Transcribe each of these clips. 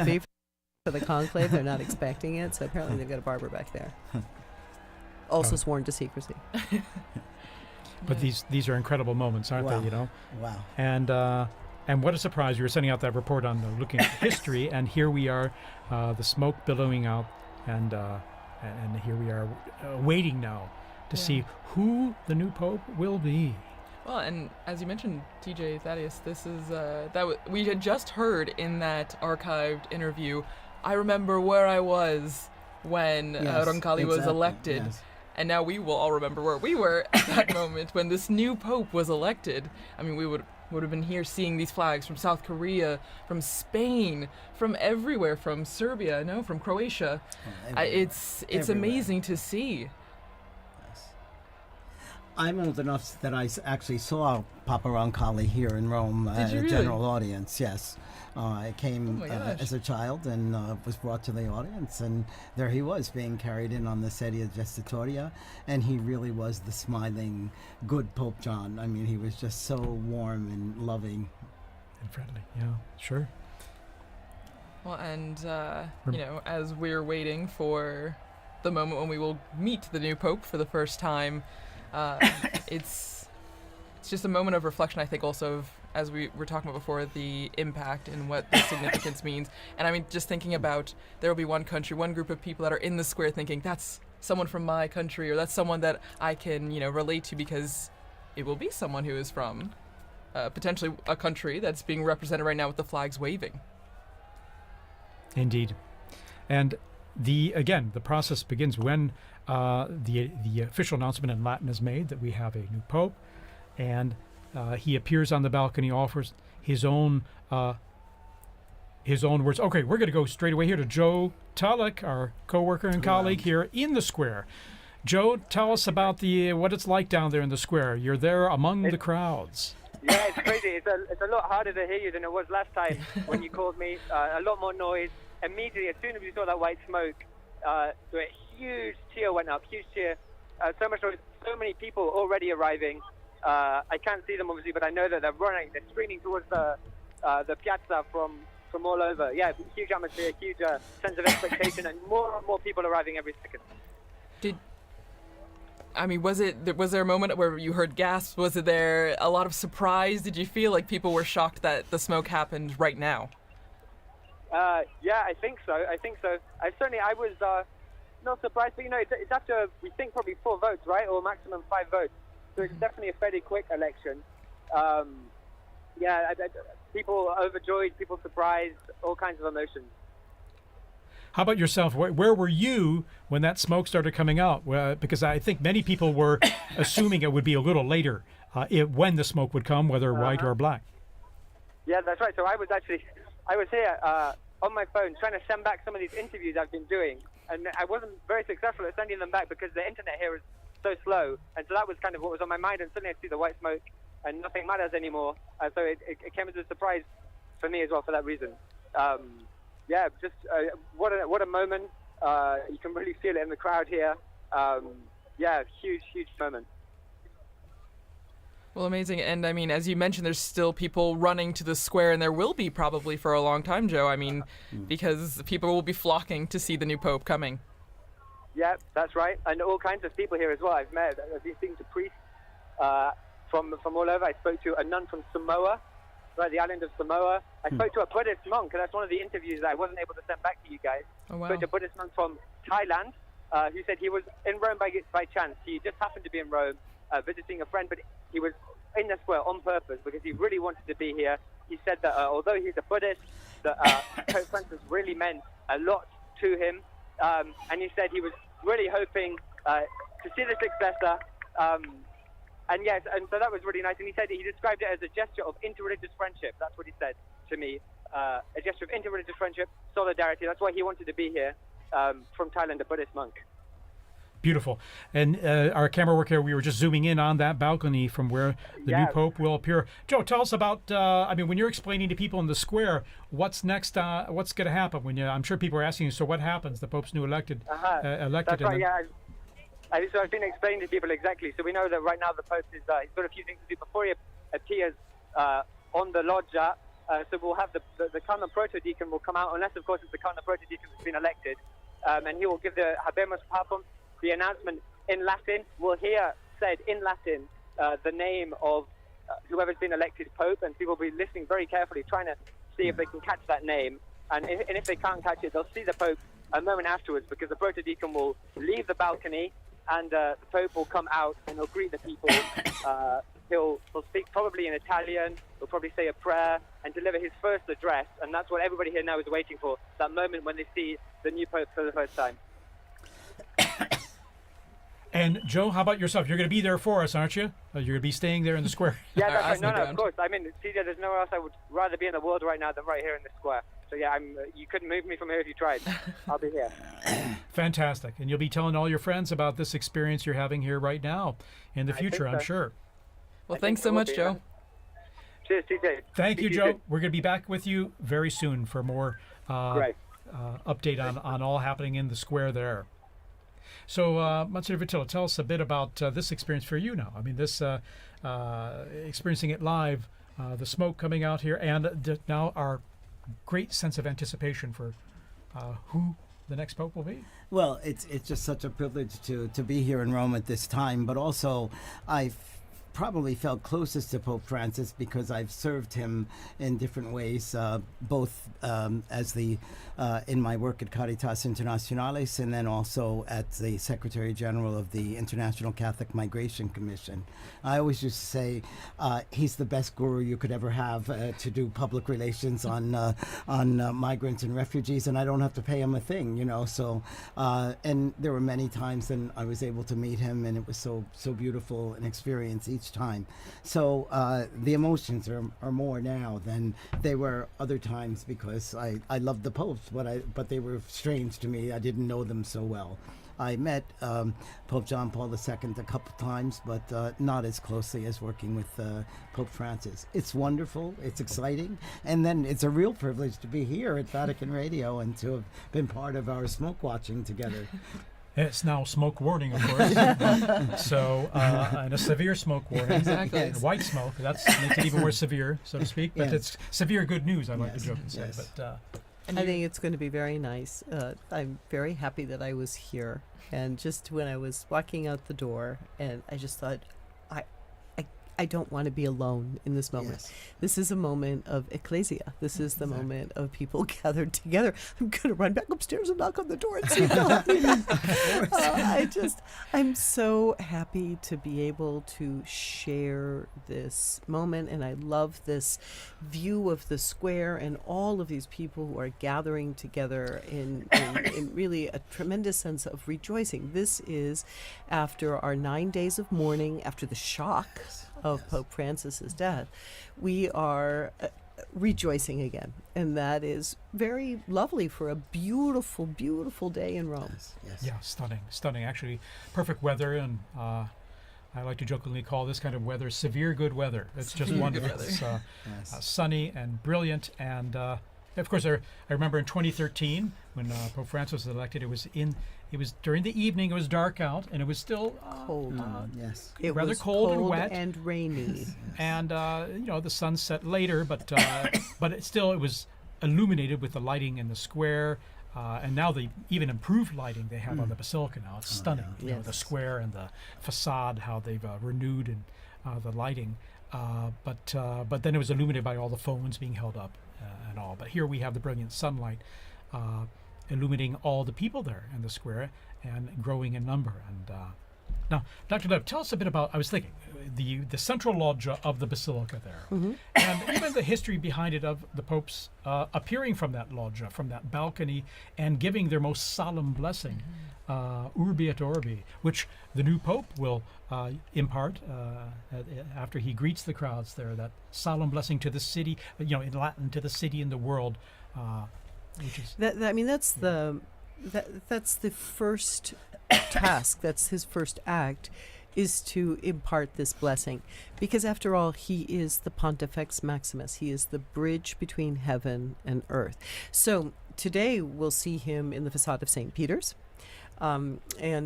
coffee for the conclave. They're not expecting it, so apparently they've got a barber back there. Also sworn to secrecy. But these are incredible moments, aren't they? You know. Wow. And what a surprise! We were sending out that report on looking at history, and here we are, the smoke billowing out, and here we are waiting now to see who the new Pope will be. Well, and as you mentioned, TJ Thaddeus, this is we had just heard in that archived interview. I remember where I was when Roncalli was elected, and now we will all remember where we were at that moment when this new Pope was elected. I mean, we would have been here seeing these flags from South Korea, from Spain, from everywhere, from Serbia, from Croatia. It's amazing to see. I'm old enough that I actually saw Papa Roncalli here in Rome at a general audience, yes. I came as a child and was brought to the audience, and there he was being carried in on the sedia gestatoria, and he really was the smiling, good Pope John. I mean, he was just so warm and loving. And friendly, yeah, sure. Well, and, as we're waiting for the moment when we will meet the new Pope for the first time, it's just a moment of reflection, I think, also of, as we were talking about before, the impact and what the significance means. And I mean, just thinking about, there will be one country, one group of people that are in the square thinking, that's someone from my country, or that's someone that I can, relate to, because it will be someone who is from potentially a country that's being represented right now with the flags waving. Indeed. And the process begins when the official announcement in Latin is made that we have a new Pope, and he appears on the balcony, offers his own words. Okay, we're going to go straight away here to Joe Tulloch, our co-worker and colleague here in the square. Joe, tell us about what it's like down there in the square. You're there among the crowds. Yeah, it's crazy. It's a lot harder to hear you than it was last time when you called me. A lot more noise. Immediately, as soon as we saw that white smoke, a huge cheer went up, huge cheer. So much noise, so many people already arriving. I can't see them obviously, but I know that they're running, they're streaming towards the piazza from all over. Yeah, huge atmosphere, huge sense of expectation, and more people arriving every second. Was there a moment where you heard gasps? Was there a lot of surprise? Did you feel like people were shocked that the smoke happened right now? Yeah, I think so. I was not surprised, but it's after, we think, probably 4 votes, right? Or maximum 5 votes. So it's definitely a fairly quick election. People overjoyed, people surprised, all kinds of emotions. How about yourself? Where were you when that smoke started coming out? Because I think many people were assuming it would be a little later when the smoke would come, whether white or black. Yeah, that's right. So I was here on my phone trying to send back some of these interviews I've been doing, and I wasn't very successful at sending them back because the internet here is so slow, and so that was kind of what was on my mind, and suddenly I see the white smoke and nothing matters anymore, so it came as a surprise for me as well for that reason. What a moment. You can really feel it in the crowd here. Huge moment. Well, amazing. And I mean, as you mentioned, there's still people running to the square, and there will be probably for a long time, Joe. I mean, because people will be flocking to see the new Pope coming. Yeah, that's right. And all kinds of people here as well. I've been speaking to priests from all over. I spoke to a nun from Samoa, right, the island of Samoa. I spoke to a Buddhist monk, and that's one of the interviews that I wasn't able to send back to you guys. Oh, wow. I spoke to a Buddhist monk from Thailand who said he was in Rome by chance. He just happened to be in Rome visiting a friend, but he was in the square on purpose because he really wanted to be here. He said that although he's a Buddhist, that Pope Francis really meant a lot to him, and he said he was really hoping to see the successor. And so that was really nice. And he said he described it as a gesture of interreligious friendship. That's what he said to me. A gesture of interreligious friendship, solidarity. That's why he wanted to be here from Thailand, a Buddhist monk. Beautiful. And our camera work here, we were just zooming in on that balcony from where the new Pope will appear. Joe, tell us about, when you're explaining to people in the square, what's next, what's going to happen? I'm sure people are asking you, so what happens? The Pope's new elected. That's right, yeah. So I've been explaining to people exactly. So we know that right now the Pope is, he's got a few things to do before he appears on the loggia. So we'll have the Cardinal Proto-Deacon will come out, unless, of course, it's the Cardinal Proto-Deacon that's been elected, and he will give the Habemus Papam, the announcement in Latin. We'll hear said in Latin the name of whoever's been elected Pope, and people will be listening very carefully, trying to see if they can catch that name. And if they can't catch it, they'll see the Pope a moment afterwards, because the Proto-Deacon will leave the balcony, and the Pope will come out and he'll greet the people. He'll speak probably in Italian. He'll probably say a prayer and deliver his first address, and that's what everybody here now is waiting for, that moment when they see the new Pope for the first time. And Joe, how about yourself? You're going to be there for us, aren't you? You're going to be staying there in the square. Yeah, that's right. No, of course. I mean, CJ, there's nowhere else I would rather be in the world right now than right here in the square. So yeah, you couldn't move me from here if you tried. I'll be here. Fantastic. And you'll be telling all your friends about this experience you're having here right now in the future, I'm sure. Well, thanks so much, Joe. Cheers, TJ. Thank you, Joe. We're going to be back with you very soon for more update on all happening in the square there. So, Monsignor Vittillo, tell us a bit about this experience for you now. I mean, this experiencing it live, the smoke coming out here, and now our great sense of anticipation for who the next Pope will be. Well, it's just such a privilege to be here in Rome at this time, but also I've probably felt closest to Pope Francis because I've served him in different ways, both as in my work at Caritas Internationalis, and then also as the Secretary General of the International Catholic Migration Commission. I always used to say he's the best guru you could ever have to do public relations on migrants and refugees, and I don't have to pay him a thing, you know. So, and there were many times when I was able to meet him, and it was so beautiful an experience each time. So the emotions are more now than they were other times, because I loved the popes, but they were strange to me. I didn't know them so well. I met Pope John Paul II a couple times, but not as closely as working with Pope Francis. It's wonderful, it's exciting, and then it's a real privilege to be here at Vatican Radio and to have been part of our smoke watching together. It's now smoke warning, of course. So, and a severe smoke warning. Exactly. And white smoke, that makes it even more severe, so to speak. But it's severe good news, I like to joke and say. Yes. But I think it's going to be very nice. I'm very happy that I was here. And just when I was walking out the door, and I just thought, I don't want to be alone in this moment. Yes. This is a moment of ecclesia. This is the moment of people gathered together. I'm going to run back upstairs and knock on the door and see if they'll help me back. I'm so happy to be able to share this moment, and I love this view of the square and all of these people who are gathering together in really a tremendous sense of rejoicing. This is after our 9 days of mourning, after the shock of Pope Francis's death. We are rejoicing again, and that is very lovely for a beautiful, beautiful day in Rome. Yes. yeah, stunning. Actually, perfect weather, and I like to jokingly call this kind of weather severe good weather. It's just Severe wonderful. good weather. It's sunny and brilliant, and of course, I remember in 2013 when Pope Francis was elected. It was during the evening. It was dark out, and it was still Cold. Yes. It rather was cold and wet. and rainy. And the sun set later, but it was illuminated with the lighting in the square, and now they even improved lighting they have on the basilica now. It's stunning. yeah. You know, the square and the facade, how they've renewed and the lighting. But then it was illuminated by all the phones being held up and all. But here we have the brilliant sunlight illuminating all the people there in the square and growing in number. And now, Dr. Lev, tell us a bit about, I was thinking, the central loggia of the basilica there, and even the history behind it of the popes appearing from that loggia, from that balcony, and giving their most solemn blessing, Urbi et Orbi, which the new pope will impart after he greets the crowds there, that solemn blessing to the city, in Latin, to the city and the world, which is... That's the first task. That's his first act, is to impart this blessing, because after all, he is the Pontifex Maximus. He is the bridge between heaven and earth. So today we'll see him in the facade of St. Peter's, and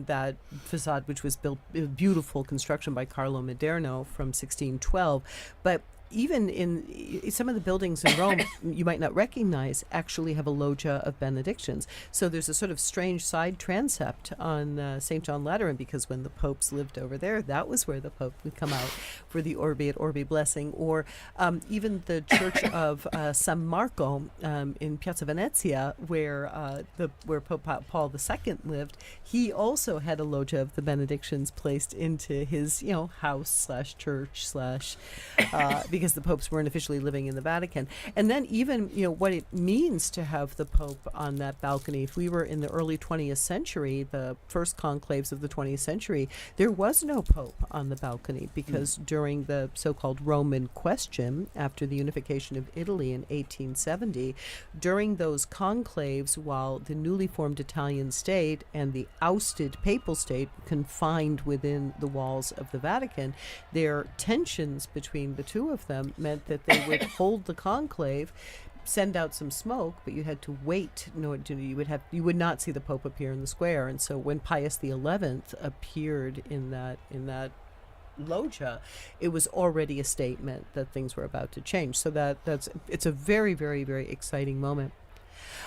that facade, which was built, a beautiful construction by Carlo Maderno from 1612, but even in some of the buildings in Rome, you might not recognize, actually have a loggia of benedictions. So there's a sort of strange side transept on St. John Lateran, because when the popes lived over there, that was where the Pope would come out for the Orbi et Orbi blessing. Or even the Church of San Marco in Piazza Venezia, where Pope Paul II lived, he also had a loggia of the benedictions placed into his, house/church/ because the popes weren't officially living in the Vatican. And then even, what it means to have the Pope on that balcony. If we were in the early 20th century, the first conclaves of the 20th century, there was no Pope on the balcony, because during the so-called Roman question, after the unification of Italy in 1870, during those conclaves, while the newly formed Italian state and the ousted papal state confined within the walls of the Vatican, their tensions between the two of them meant that they would hold the conclave, send out some smoke, but you had to wait. You would not see the Pope appear in the square. And so when Pius XI appeared in that loggia, it was already a statement that things were about to change. So it's a very, very, very exciting moment.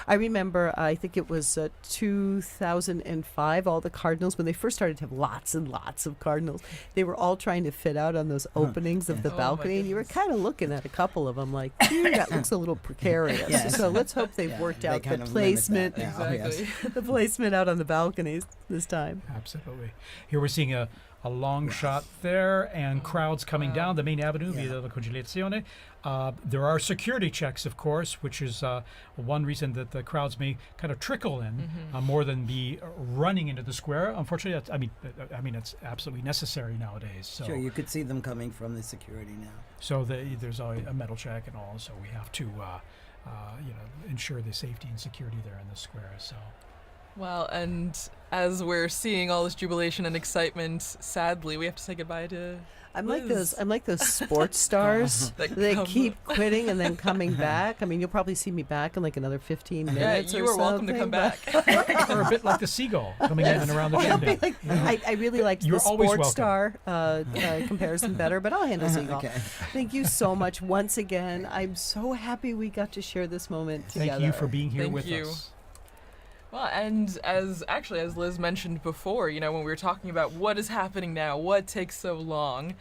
I remember, I think it was 2005, all the cardinals, when they first started to have lots and lots of cardinals, they were all trying to fit out on those openings of the balcony, and you were kind of looking at a couple of them like, that looks a little precarious. Yes. So let's hope they've worked out the placement, the placement out on the balconies this time. Absolutely. Here we're seeing a long shot there, and crowds coming down the main avenue via the Conciliazione. There are security checks, of course, which is one reason that the crowds may kind of trickle in more than be running into the square. Unfortunately, it's absolutely necessary nowadays. So, sure, you could see them coming from the security now. So there's a metal check and all, so we have to ensure the safety and security there in the square. So. Well, and as we're seeing all this jubilation and excitement, sadly, we have to say goodbye to Liz. I'm like those sports stars that keep quitting and then coming back. I mean, you'll probably see me back in like another 15 minutes. Yeah, you are welcome to come back. Or a bit like the seagull coming in and around the chimney. I really liked the sports star comparison better, but I'll handle seagull. Okay. Thank you so much once again. I'm so happy we got to share this moment together. Thank you for being here with us. Well, and as Liz mentioned before, when we were talking about what is happening now, what takes so long,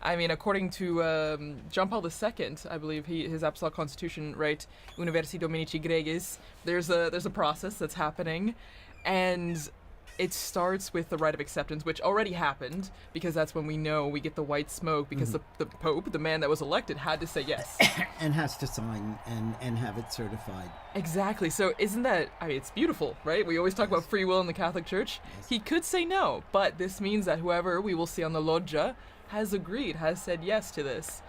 I mean, according to John Paul II, I believe his Apostolic Constitution, right, Universi Dominici Gregis, there's a process that's happening, and it starts with the rite of acceptance, which already happened, because that's when we know we get the white smoke, because the Pope, the man that was elected, had to say yes. And has to sign and have it certified. Exactly. So isn't that, it's beautiful, right? We always talk about free will in the Catholic Church. Yes. He could say no, but this means that whoever we will see on the loggia has agreed, has said yes to this.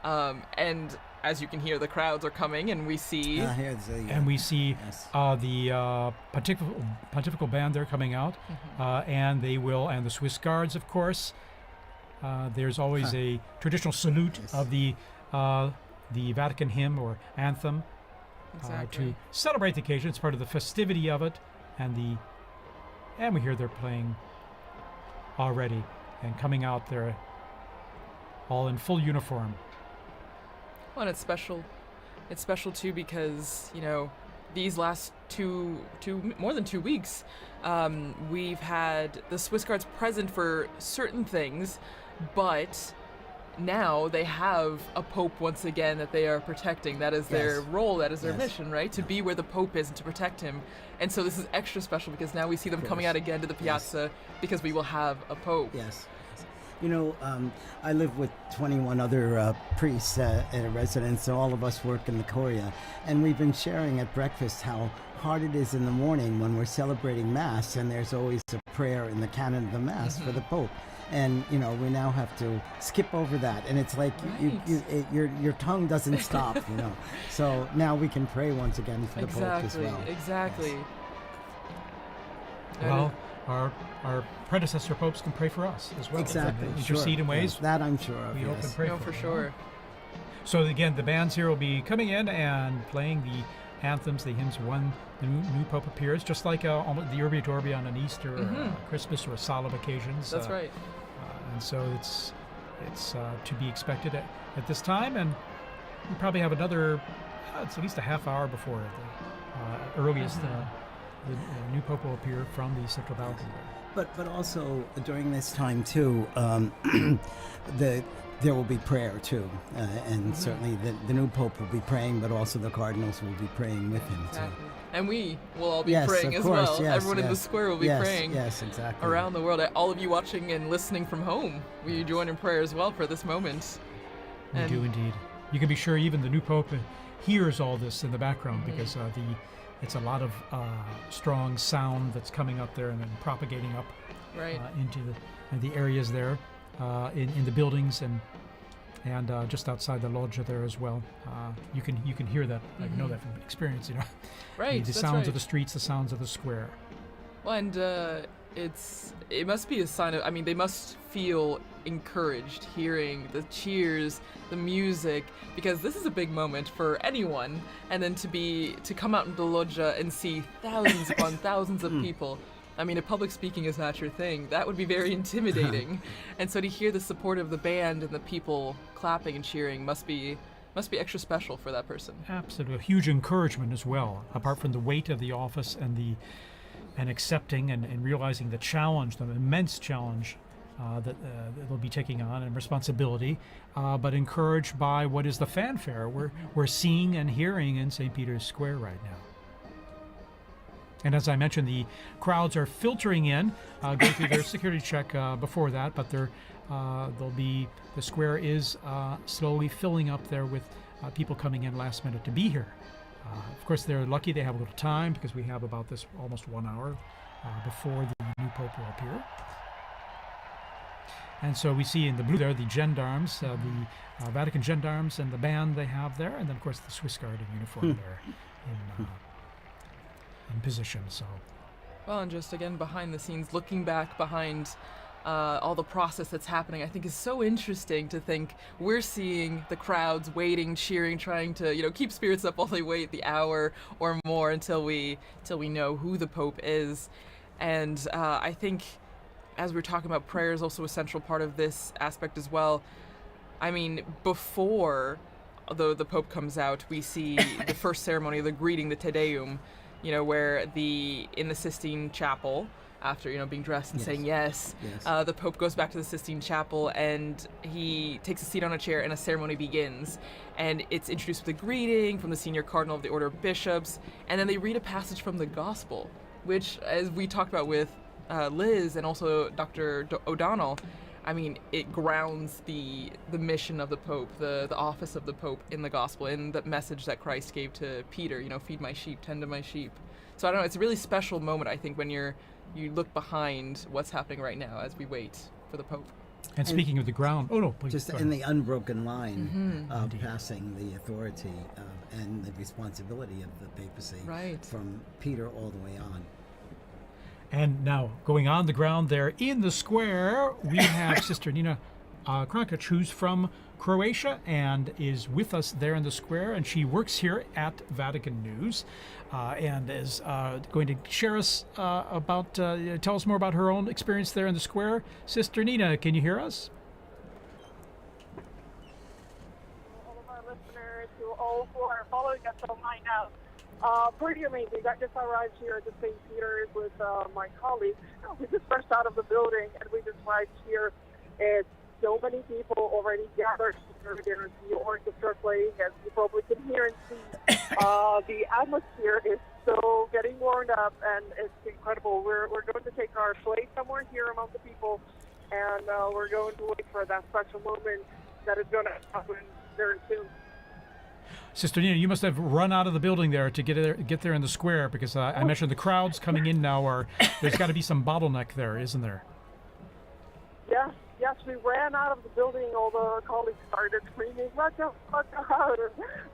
And as you can hear, the crowds are coming, and we see... the pontifical band there coming out, and the Swiss Guards, of course. There's always a traditional salute of the Vatican hymn or anthem to celebrate the occasion. It's part of the festivity of it, and we hear they're playing already and coming out there all in full uniform. Well, and it's special. It's special too because these last more than 2 weeks, we've had the Swiss Guards present for certain things, but now they have a Pope once again that they are protecting. That is their role. That is their mission, right? To be where the Pope is and to protect him. And so this is extra special because now we see them coming out again to the piazza because we will have a Pope. Yes. I live with 21 other priests at a residence, so all of us work in the Curia, and we've been sharing at breakfast how hard it is in the morning when we're celebrating Mass, and there's always a prayer in the canon of the Mass for the Pope. And, we now have to skip over that, and it's like your tongue doesn't stop, So now we can pray once again for the Pope as well. Exactly. Yes. Well, our predecessor popes can pray for us as well. Exactly. Intercede in ways that I'm sure of. We hope and pray for sure. So again, the bands here will be coming in and playing the anthems, the hymns when the new Pope appears, just like the Urbi et Orbi on an Easter or Christmas or solemn occasions. That's right. And so it's it's to be expected at this time, and we probably have another, it's at least a half hour before the earliest the new Pope will appear from the central balcony. But also during this time too, there will be prayer too, and certainly the new Pope will be praying, but also the cardinals will be praying with him too. And we will all be Yes, praying of as course, well. yes, Everyone in the yes. square will be Yes, praying. yes, exactly. Around the world. All of you watching and listening from home, will you join in prayer as well for this moment? We do indeed. You can be sure even the new Pope hears all this in the background because it's a lot of strong sound that's coming up there and then propagating up into the areas there in the buildings and just outside the loggia there as well. You can hear that. I know that from experience. You know, Right. the sounds of the streets, the sounds of the square. Well, and it must be a sign of. I mean, they must feel encouraged hearing the cheers, the music, because this is a big moment for anyone. And then to come out into the loggia and see thousands upon thousands of people. I mean, if public speaking is not your thing, that would be very intimidating. And so to hear the support of the band and the people clapping and cheering must be extra special for that person. Absolutely, a huge encouragement as well. Apart from the weight of the office and accepting and realizing the challenge, the immense challenge that they'll be taking on and responsibility, but encouraged by what is the fanfare we're seeing and hearing in St. Peter's Square right now. And as I mentioned, the crowds are filtering in, going through their security check before that, but the square is slowly filling up there with people coming in last minute to be here. Of course, they're lucky they have a little time because we have about this almost 1 hour before the new Pope will appear. And so we see in the blue there the gendarmes, the Vatican gendarmes and the band they have there, and then of course the Swiss Guard in uniform there in position. So, well, and just again behind the scenes, looking back behind all the process that's happening, I think is so interesting to think we're seeing the crowds waiting, cheering, trying to keep spirits up while they wait the hour or more until we know who the Pope is. And I think as we're talking about, prayer is also a central part of this aspect as well. I mean, before the Pope comes out, we see the first ceremony, the greeting, the Te Deum, where in the Sistine Chapel, after being dressed and saying yes, the Pope goes back to the Sistine Chapel and he takes a seat on a chair and a ceremony begins. And it's introduced with a greeting from the senior cardinal of the Order of Bishops, and then they read a passage from the Gospel, which, as we talked about with Liz and also Dr. O'Donnell, I mean, it grounds the mission of the Pope, the office of the Pope in the Gospel, in the message that Christ gave to Peter, feed my sheep, tend to my sheep. So I don't know, it's a really special moment, I think, when you look behind what's happening right now as we wait for the Pope. And speaking of the ground, please. Just in the unbroken line of passing the authority and the responsibility of the papacy from Peter all the way on. And now, going on the ground there in the square, we have Sister Nina Krankic, who's from Croatia and is with us there in the square, and she works here at Vatican News and is going to share us tell us more about her own experience there in the square. Sister Nina, can you hear us? All of our listeners, to all who are following us online now. Pretty amazing. I just arrived here at the St. Peter's with my colleagues. We just rushed out of the building and we just arrived here. It's so many people already gathered here. There's the orchestra playing, as you probably can hear and see. The atmosphere is so getting warmed up, and it's incredible. We're going to take our place somewhere here among the people, and we're going to wait for that special moment that is going to happen very soon. Sister Nina, you must have run out of the building there to get there in the square, because I mentioned the crowds coming in now there's got to be some bottleneck there, isn't there? Yes, we ran out of the building. All the colleagues started screaming, "Watch out,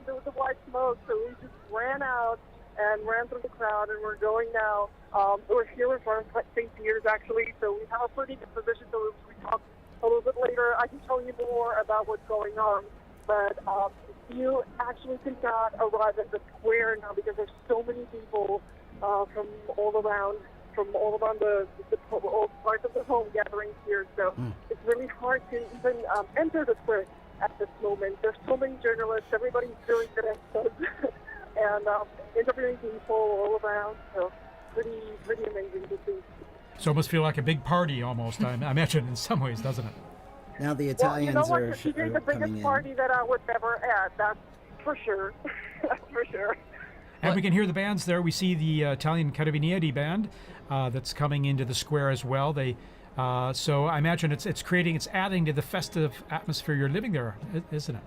there was a white smoke, so we just ran out and ran through the crowd, and we're going now. We're here in front of St. Peter's, actually, so we have a pretty good position, so we talk a little bit later. I can tell you more about what's going on, but you actually cannot arrive at the square now because there's so many people from all around from all around all parts of the home gathering here. So it's really hard to even enter the square at this moment. There's so many journalists. Everybody's doing directions and interviewing people all around. So pretty amazing to see. So it must feel like a big party almost. I imagine in some ways, doesn't it? Now the Italians well, you know what? are This is the coming biggest in. party that I would ever add. That's for sure. That's for sure. And we can hear the bands there. We see the Italian Carabinieri band that's coming into the square as well. So I imagine it's adding to the festive atmosphere you're living there, isn't it?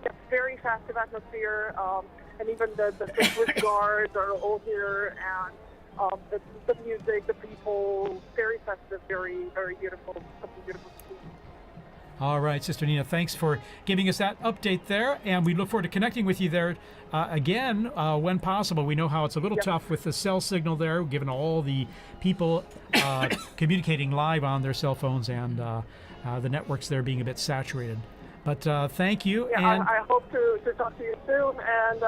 It's very festive atmosphere, and even the Swiss guards are all here, and the music, the people, very festive, very, very beautiful, something beautiful to see. All right, Sister Nina, thanks for giving us that update there, and we look forward to connecting with you there again when possible. We know how it's a little tough with the cell signal there, given all the people communicating live on their cell phones and the networks there being a bit saturated. But thank you. Yeah, and I hope to talk to you soon, and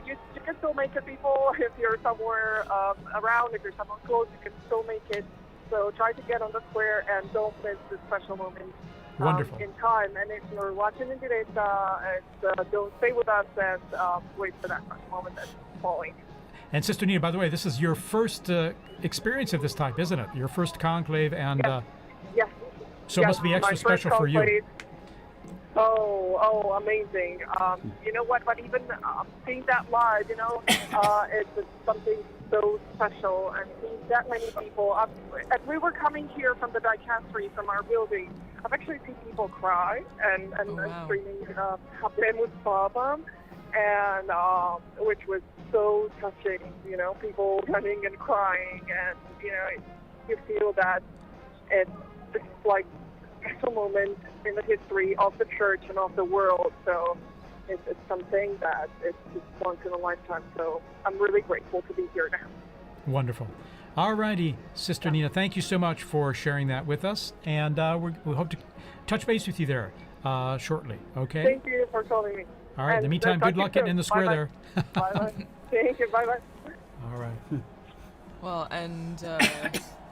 you can still make it, people, if you're somewhere around, if you're somewhere close, you can still make it. So try to get on the square and don't miss this special moment. Wonderful. In time, and if you're watching in direct, don't stay with us and wait for that moment that's falling. And Sister Nina, by the way, this is your first experience of this type, isn't it? Your first conclave, and Yes. so it must be extra my first special for you. conclave. Oh, amazing. You know what? But even seeing that live, it's something so special, and seeing that many people. As we were coming here from the dicastery, from our building, I've actually seen people cry and wow. screaming "Habemus Papam," and which was so touching. People running and crying, and you feel that it's like a special moment in the history of the church and of the world. So it's something that it's just once in a lifetime. So I'm really grateful to be here now. Wonderful. All righty, Sister Nina, thank you so much for sharing that with us, and we hope to touch base with you there shortly, okay? Thank you for calling me. All right, in the meantime, good luck getting in the square there. Bye-bye. Thank you. Bye-bye. All right. Well, and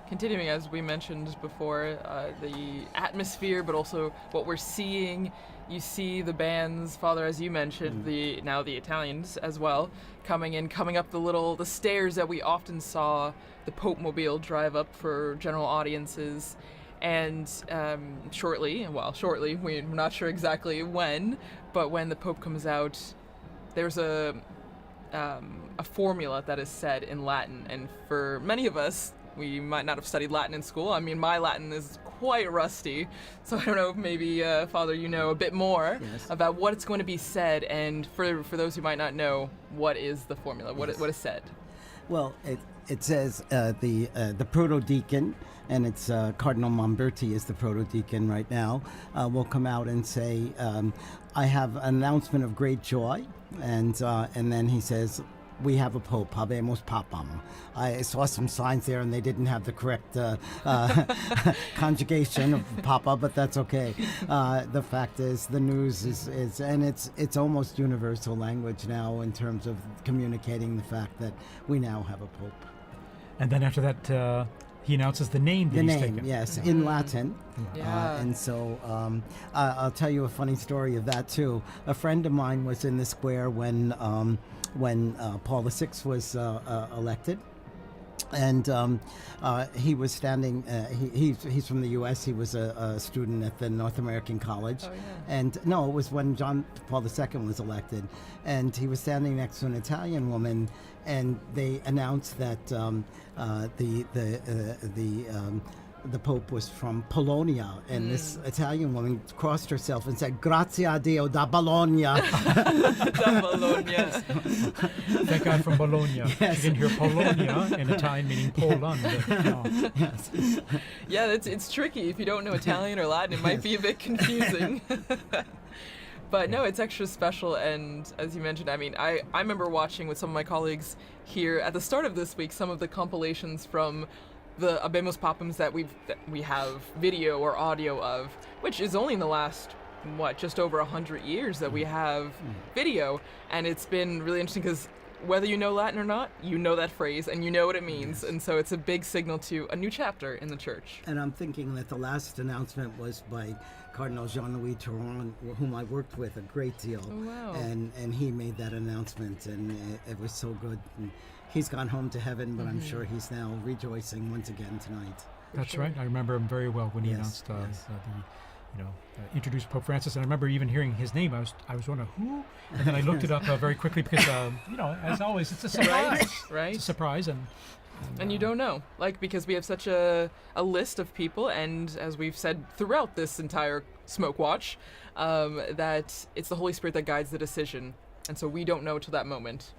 continuing, as we mentioned before, the atmosphere, but also what we're seeing. You see the bands, Father, as you mentioned, the Italians as well, coming up the stairs that we often saw the Pope Mobile drive up for general audiences. And shortly, we're not sure exactly when, but when the Pope comes out, there's a formula that is said in Latin, and for many of us, we might not have studied Latin in school. I mean, my Latin is quite rusty, so I don't know if maybe, Father, a bit more about what it's going to be said, and for those who might not know, what is the formula? What is said? Well, it says the proto-deacon, and it's Cardinal Momberti is the proto-deacon right now, will come out and say, I have an announcement of great joy, and then he says, we have a pope, Habemus Papam. I saw some signs there, and they didn't have the correct conjugation of papa, but that's okay. The fact is, the news is and it's almost universal language now in terms of communicating the fact that we now have a pope. And then after that, he announces the name that he's taken. Yes, in Latin. Yeah. And so I'll tell you a funny story of that too. A friend of mine was in the square when Paul VI was elected, and he was standing. He's from the U.S. He was a student at the North American College, and no, it was when John Paul II was elected, and he was standing next to an Italian woman, and they announced that the Pope was from Polonia, and this Italian woman crossed herself and said, "Grazie a Dio da Bologna." Da Bologna. That guy from Bologna. Yes. She didn't hear Polonia in Italian, meaning Poland. Yes. Yeah, it's tricky. If you don't know Italian or Latin, it might be a bit confusing. But no, it's extra special, and as you mentioned, I mean, I remember watching with some of my colleagues here at the start of this week some of the compilations from the Habemus Papams that we have video or audio of, which is only in the last, just over 100 years that we have video, and it's been really interesting because whether you know Latin or not, you know that phrase and you know what it means. And so it's a big signal to a new chapter in the church. And I'm thinking that the last announcement was by Cardinal Jean-Louis Touron, whom I worked with a great deal. Oh, wow. And he made that announcement, and it was so good. And he's gone home to heaven, but I'm sure he's now rejoicing once again tonight. That's right. I remember him very well when he announced introduced Pope Francis, and I remember even hearing his name. I was wondering who, and then I looked it up very quickly because as always, it's a surprise. Right. It's a surprise, and you don't know, because we have such a list of people, and as we've said throughout this entire Smoke Watch, that it's the Holy Spirit that guides the decision, and so we don't know till that moment.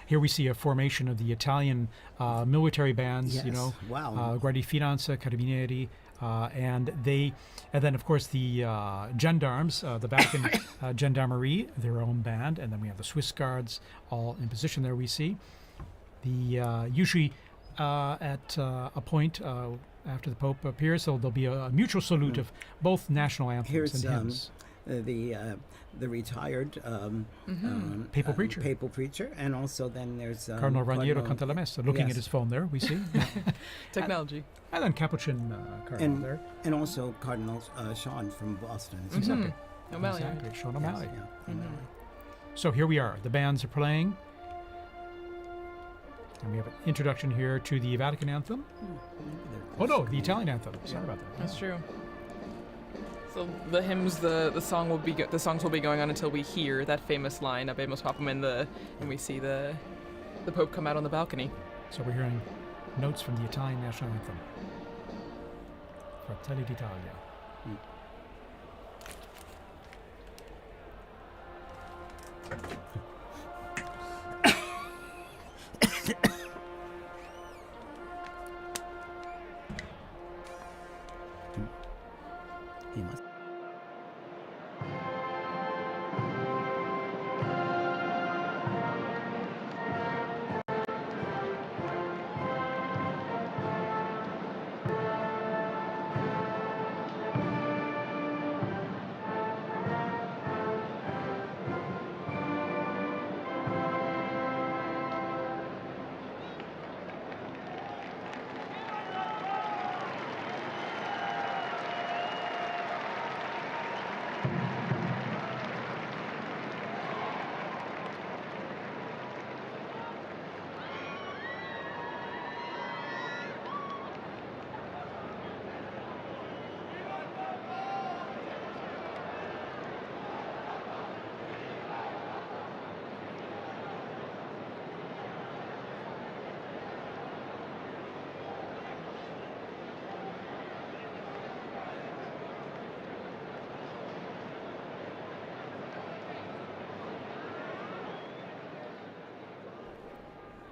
Here we see a formation of the Italian military bands. Yes. Wow. Guardia di Finanza, Carabinieri, and then of course the gendarmes, the Vatican Gendarmerie, their own band, and then we have the Swiss Guards all in position there. We see the usually at a point after the Pope appears, so there'll be a mutual salute of both national anthems and hymns. The retired papal preacher. Papal preacher, and also then there's Cardinal Raniero canta la messa, looking at his phone there, we see. Technology. And then Capuchin Cardinal there. And also Cardinal Sean from Boston. Exactly. O'Malley. Exactly, Sean O'Malley. Yes, yeah. So here we are. The bands are playing. And we have an introduction here to the Vatican anthem. Oh no, the Italian anthem. Sorry about that. That's true. So the hymns, the songs will be going on until we hear that famous line, "Abemus Papam," and we see the Pope come out on the balcony. So we're hearing notes from the Italian national anthem, Fratelli d'Italia. He must.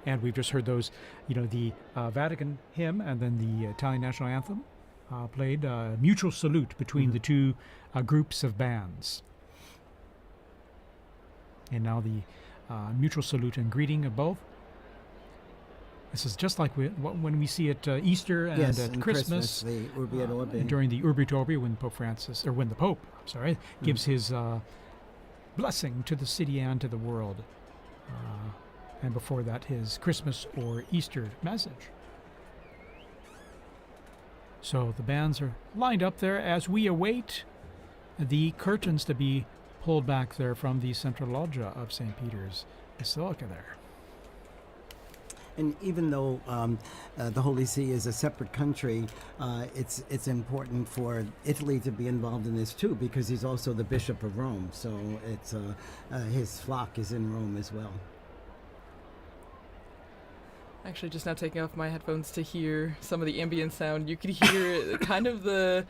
And we've just heard those, the Vatican hymn and then the Italian national anthem played, mutual salute between the two groups of bands. And now the mutual salute and greeting of both. This is just like when we see at Easter and at Christmas, the Urbi et Orbi. during the Urbi et Orbi, when the Pope, gives his blessing to the city and to the world. And before that, his Christmas or Easter message. So the bands are lined up there as we await the curtains to be pulled back there from the central loggia of St. Peter's Basilica there. And even though the Holy See is a separate country, it's important for Italy to be involved in this too, because he's also the Bishop of Rome. So it's his flock is in Rome as well. Actually, just now taking off my headphones to hear some of the ambient sound, you could hear kind of the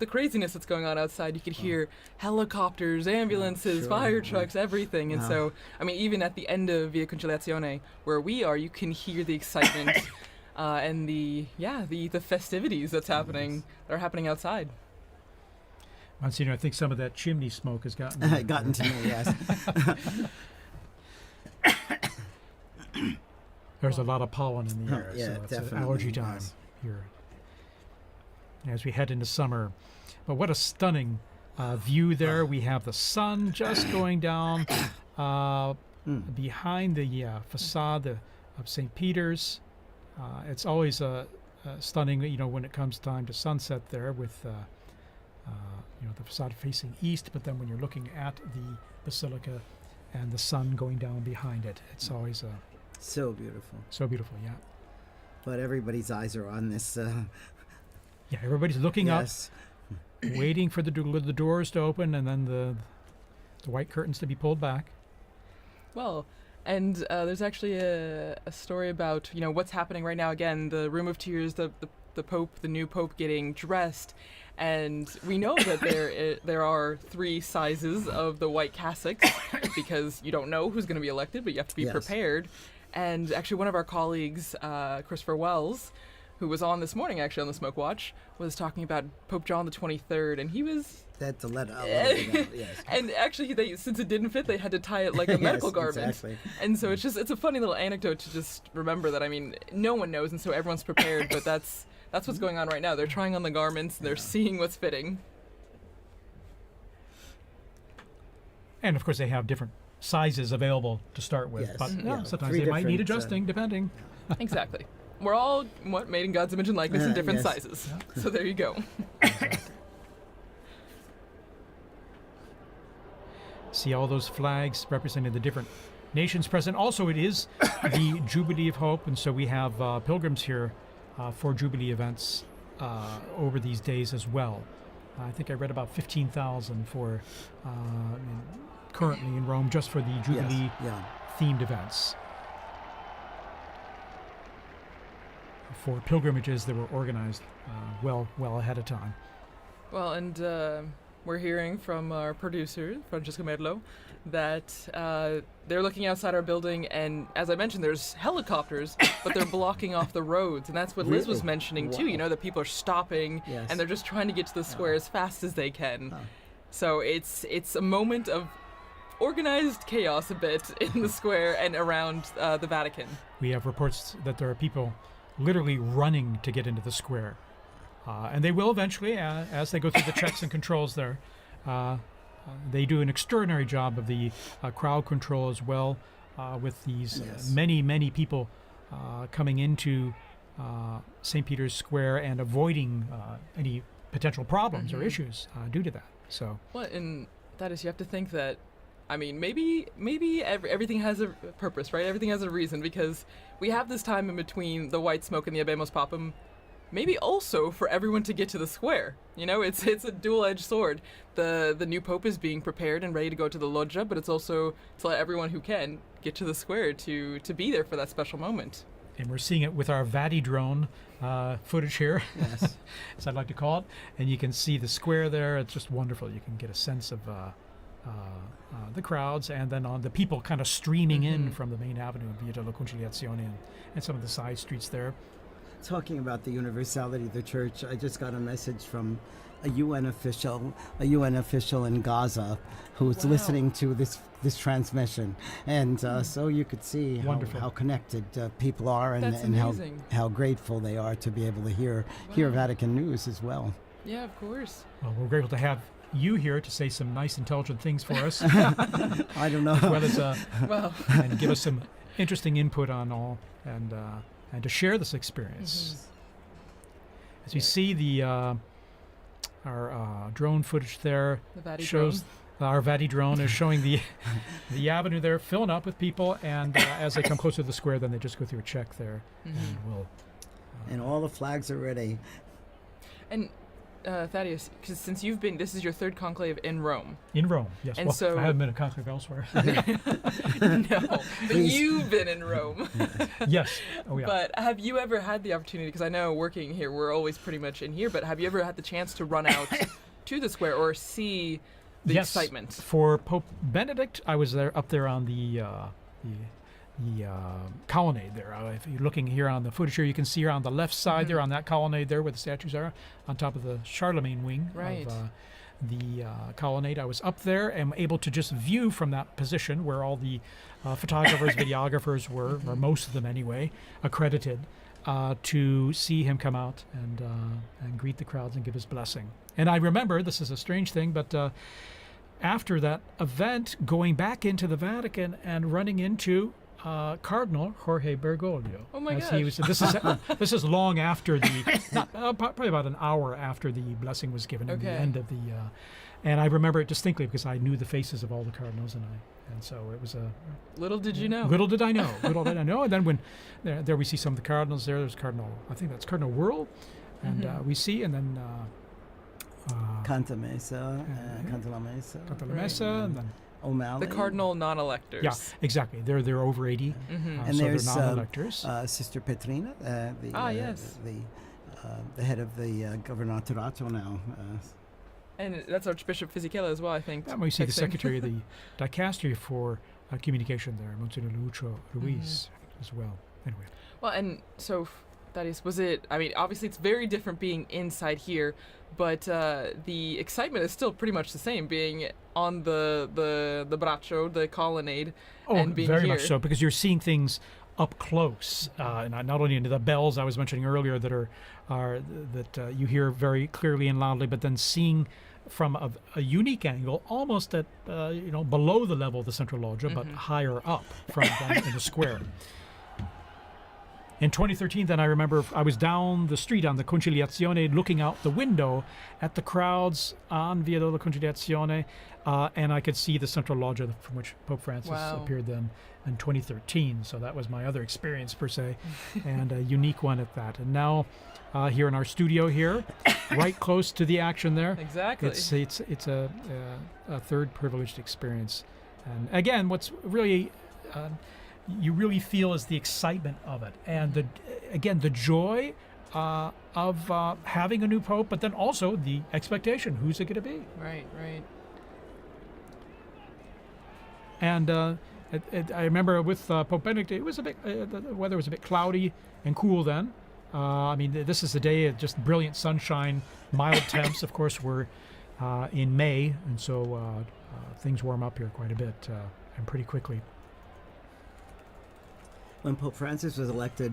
craziness that's going on outside. You could hear helicopters, ambulances, fire trucks, everything. And so, even at the end of Via Conciliazione, where we are, you can hear the excitement and the festivities that are happening outside. Monsignor, I think some of that chimney smoke has gotten to me, yes. There's a lot of pollen in the air, yeah, so it's definitely, allergy time here as we head into summer. But what a stunning view there. We have the sun just going down behind the facade of St. Peter's. It's always stunning, when it comes time to sunset there with, the facade facing east, but then when you're looking at the basilica and the sun going down behind it, it's always So beautiful. so beautiful, yeah. But everybody's eyes are on this. Yeah, everybody's looking Yes. up, waiting for the doors to open and then the white curtains to be pulled back. Well, and there's actually a story about what's happening right now. Again, the Room of Tears, the Pope, the new Pope getting dressed, and we know that there are 3 sizes of the white cassocks because you don't know who's going to be elected, but you have to be Yes. prepared. And actually, one of our colleagues, Christopher Wells, who was on this morning actually on the Smoke Watch, was talking about Pope John the 23rd, and he was. That's the letter. Yes. And actually, since it didn't fit, they had to tie it like a medical Yes, garment. Exactly. And so it's a funny little anecdote to just remember that. I mean, no one knows, and so everyone's prepared. But that's what's going on right now. They're trying on the garments, and they're seeing what's fitting. And of course, they have different sizes available to start with, Yes. but Yeah. sometimes 3 they might need different, adjusting depending. Exactly. We're all made in God's image and likeness in different Yes. sizes. So there you go. See all those flags representing the different nations present. Also, it is the Jubilee of Hope, and so we have pilgrims here for Jubilee events over these days as well. I think I read about 15,000 for currently in Rome just for the Jubilee Yeah. themed events. For pilgrimages that were organized well ahead of time. Well, and we're hearing from our producer, Francesca Merlo, that they're looking outside our building, and as I mentioned, there's helicopters, but they're blocking off the roads, and that's what Liz was Really? mentioning too. Wow. That people are stopping, Yes. and they're just trying to get to the square as fast as they can. Oh. So it's a moment of organized chaos a bit in the square and around the Vatican. We have reports that there are people literally running to get into the square. And they will eventually, as they go through the checks and controls there. They do an extraordinary job of the crowd control as well, with these Yes. many people coming into St. Peter's Square and avoiding any potential problems or issues due to that. So, Well, and that is, you have to think that, I mean, maybe everything has a purpose, right? Everything has a reason, because we have this time in between the white smoke and the Habemus Papam, maybe also for everyone to get to the square. It's a dual-edged sword. The new Pope is being prepared and ready to go to the loggia, but it's also to let everyone who can get to the square to be there for that special moment. and we're seeing it with our Vati drone footage here, Yes. as I'd like to call it. And you can see the square there. It's just wonderful. You can get a sense of the crowds, and then on the people kind of streaming in from the main avenue, Via della Conciliazione, and some of the side streets there. Talking about the universality of the church, I just got a message from a UN official in Gaza who is listening to this transmission, and so you could see Wonderful. how connected people are, and, That's and amazing. how grateful they are to be able to hear Vatican news as well. Yeah, of course. Well, we're grateful to have you here to say some nice, intelligent things for us, I don't know. as well as Well, and give us some interesting input on all, and to share this experience. As we see the our drone footage there the Vati shows our Vati drone is showing the avenue there filling up with people, and as they come closer to the square, then they just go through a check there, and we'll And all the flags are ready. And Thaddeus, because since this is your third conclave in Rome. in Rome. Yes, And well, so- I haven't been a conclave elsewhere. No, but Please. you've been in Rome. Yes. Oh yeah. But have you ever had the opportunity, because I know working here, we're always pretty much in here, but have you ever had the chance to run out to the square or see the Yes. excitement? For Pope Benedict, I was up there on the colonnade there. If you're looking here on the footage here, you can see here on the left side there on that colonnade there where the statues are, on top of the Charlemagne wing Right. of the colonnade. I was up there and able to just view from that position where all the photographers, videographers were, or most of them anyway, accredited, to see him come out and greet the crowds and give his blessing. And I remember, this is a strange thing, but after that event, going back into the Vatican and running into Cardinal Jorge Bergoglio. Oh my gosh! This is long after the probably about an hour after the blessing was given at the end of the. And I remember it distinctly because I knew the faces of all the cardinals, and so it was a. Little did you know. Little did I know. Little did I know. And then when there we see some of the cardinals there. There's Cardinal. I think that's Cardinal Whirl, and we see, and then. Cantamesa, Cantalamesa, and then O'Malley. The cardinal non-electors. Yeah, exactly. They're over 80, and so there's they're non-electors. Sister Petrina, yes, the head of the Governatorato now. And that's Archbishop Fisichella as well, I think. And we see the secretary of the dicastery for communication there, Monsignor Lucio Ruiz, as well. Anyway. Well, and so, Thaddeus, was it? I mean, obviously it's very different being inside here, but the excitement is still pretty much the same, being on the braccio, the colonnade, and being very here. much so, because you're seeing things up close, and not only into the bells I was mentioning earlier that that you hear very clearly and loudly, but then seeing from a unique angle, almost at below the level of the central loggia, but higher up from down in the square. In 2013, then I remember I was down the street on the Conciliazione looking out the window at the crowds on Via della Conciliazione, and I could see the central loggia from which Pope Francis appeared then in 2013. So that was my other experience, per se, and a unique one at that. And now here in our studio here, right close to the action there. Exactly. It's a third privileged experience. And again, what's really... you really feel is the excitement of it, and the joy of having a new pope, but then also the expectation: who's it going to be? Right. And I remember with Pope Benedict, it was a bit the weather was a bit cloudy and cool then. I mean, this is a day of just brilliant sunshine, mild temps. Of course, we're in May, and so things warm up here quite a bit and pretty quickly. When Pope Francis was elected,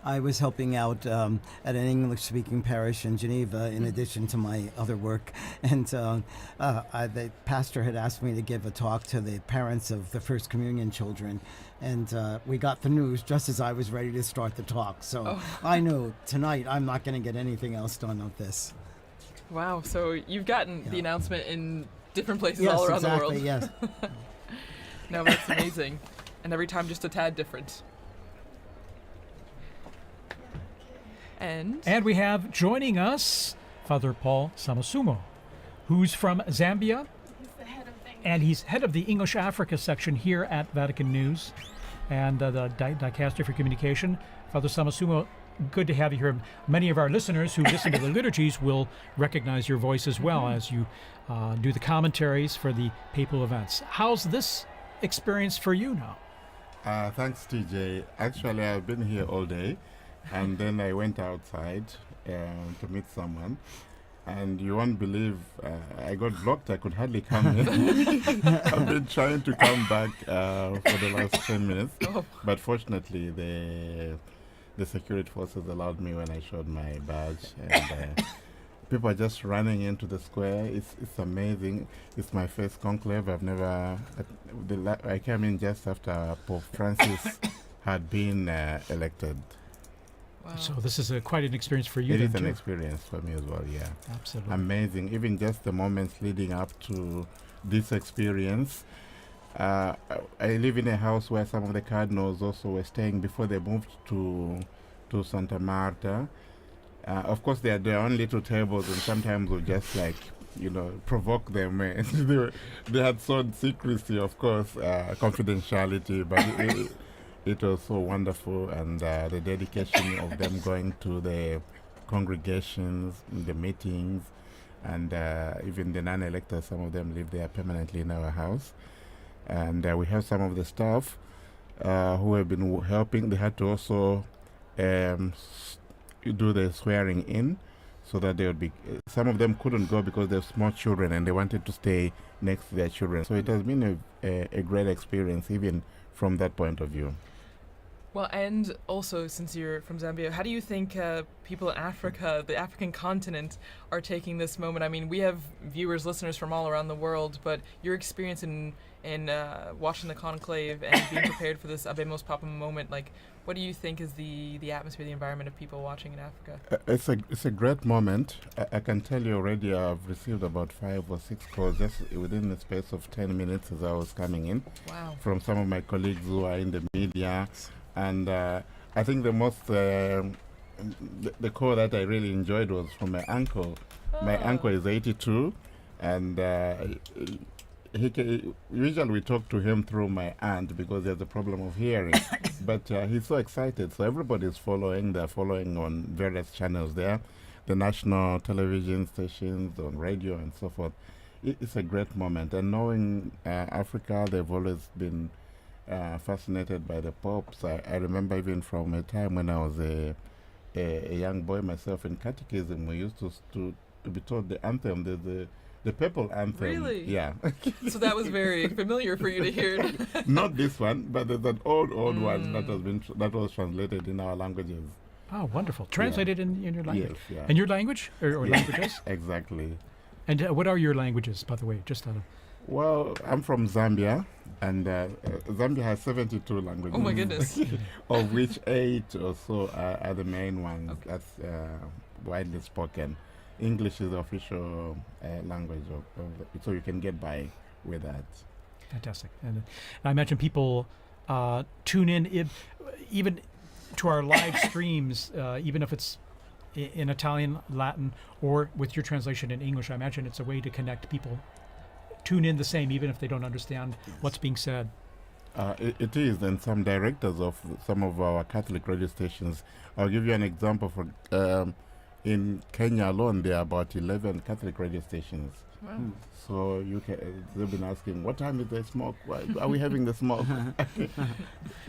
I was helping out at an English-speaking parish in Geneva, in addition to my other work. And the pastor had asked me to give a talk to the parents of the First Communion children. And we got the news just as I was ready to start the talk. So I knew tonight I'm not going to get anything else done of this. Wow. So you've gotten the announcement in different places all around the world. Yes. No, that's amazing. And every time just a tad different. And we have joining us Father Paul Samasumo, who's from Zambia, and he's head of the English Africa section here at Vatican News and the Dicastery for Communication. Father Samasumo, good to have you here. Many of our listeners who listen to the liturgies will recognize your voice as well as you do the commentaries for the papal events. How's this experience for you now? Thanks, TJ. Actually, I've been here all day. And then I went outside to meet someone, and you won't believe I got blocked. I could hardly come in. I've been trying to come back for the last 10 minutes, but fortunately the security forces allowed me when I showed my badge, and people are just running into the square. It's amazing. It's my first conclave. I've never. I came in just after Pope Francis had been elected. Wow. So this is quite an experience for you. It is too. an experience for me as well, yeah. Absolutely. Amazing. Even just the moments leading up to this experience. I live in a house where some of the cardinals also were staying before they moved to Santa Marta. Of course, they had their own little tables, and sometimes we just provoke them. They had some secrecy, of course, confidentiality, but it was so wonderful, and the dedication of them going to the congregations, the meetings, and even the non-electors, some of them live there permanently in our house. And we have some of the staff who have been helping. They had to also do the swearing in, so that they would be. Some of them couldn't go because they have small children, and they wanted to stay next to their children. So it has been a great experience, even from that point of view. Well, and also, since you're from Zambia, how do you think people in Africa, the African continent, are taking this moment? I mean, we have viewers, listeners from all around the world, but your experience in watching the conclave and being prepared for this Abemos Papa moment, like, what do you think is the atmosphere, the environment of people watching in Africa? It's a great moment. I can tell you already I've received about 5 or 6 calls just within the space of 10 minutes as I was coming in. Wow. From some of my colleagues who are in the media. And I think the most, the call that I really enjoyed was from my uncle. My uncle is 82, and usually we talk to him through my aunt because there's a problem of hearing. But he's so excited, so everybody's following. They're following on various channels there, the national television stations, on radio and so forth. It's a great moment. And knowing Africa, they've always been fascinated by the popes. I remember even from a time when I was a young boy myself in catechism, we used to be taught the anthem, the papal anthem. Really? Yeah. So that was very familiar for you to hear. Not this one, but there's an old one that was translated in our languages. Oh, wonderful! Translated in your language. Yes, yeah. And your language or Yeah, languages? Exactly. And what are your languages, by the way? Just out of. Well, I'm from Zambia, and Zambia has 72 languages. Oh my goodness. Of which 8 or so are the main ones that's widely spoken. English is the official language, so you can get by with that. Fantastic. And I imagine people tune in even to our live streams, even if it's in Italian, Latin, or with your translation in English. I imagine it's a way to connect people. Tune in the same, even if they don't understand what's being said. It is, and some directors of some of our Catholic radio stations. I'll give you an example. For in Kenya alone, there are about 11 Catholic radio stations. Wow. So they've been asking, what time is the smoke? Why are we having the smoke?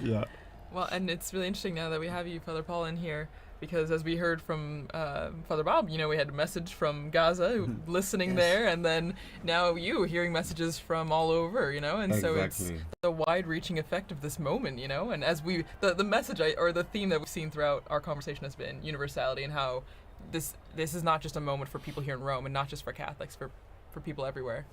Yeah. Well, and it's really interesting now that we have you, Father Paul, in here, because as we heard from Father Bob, we had a message from Gaza, listening there, and then now you hearing messages from all over, and so it's the wide-reaching effect of this moment, and as the message or the theme that we've seen throughout our conversation has been universality, and how this is not just a moment for people here in Rome, and not just for Catholics, for people everywhere.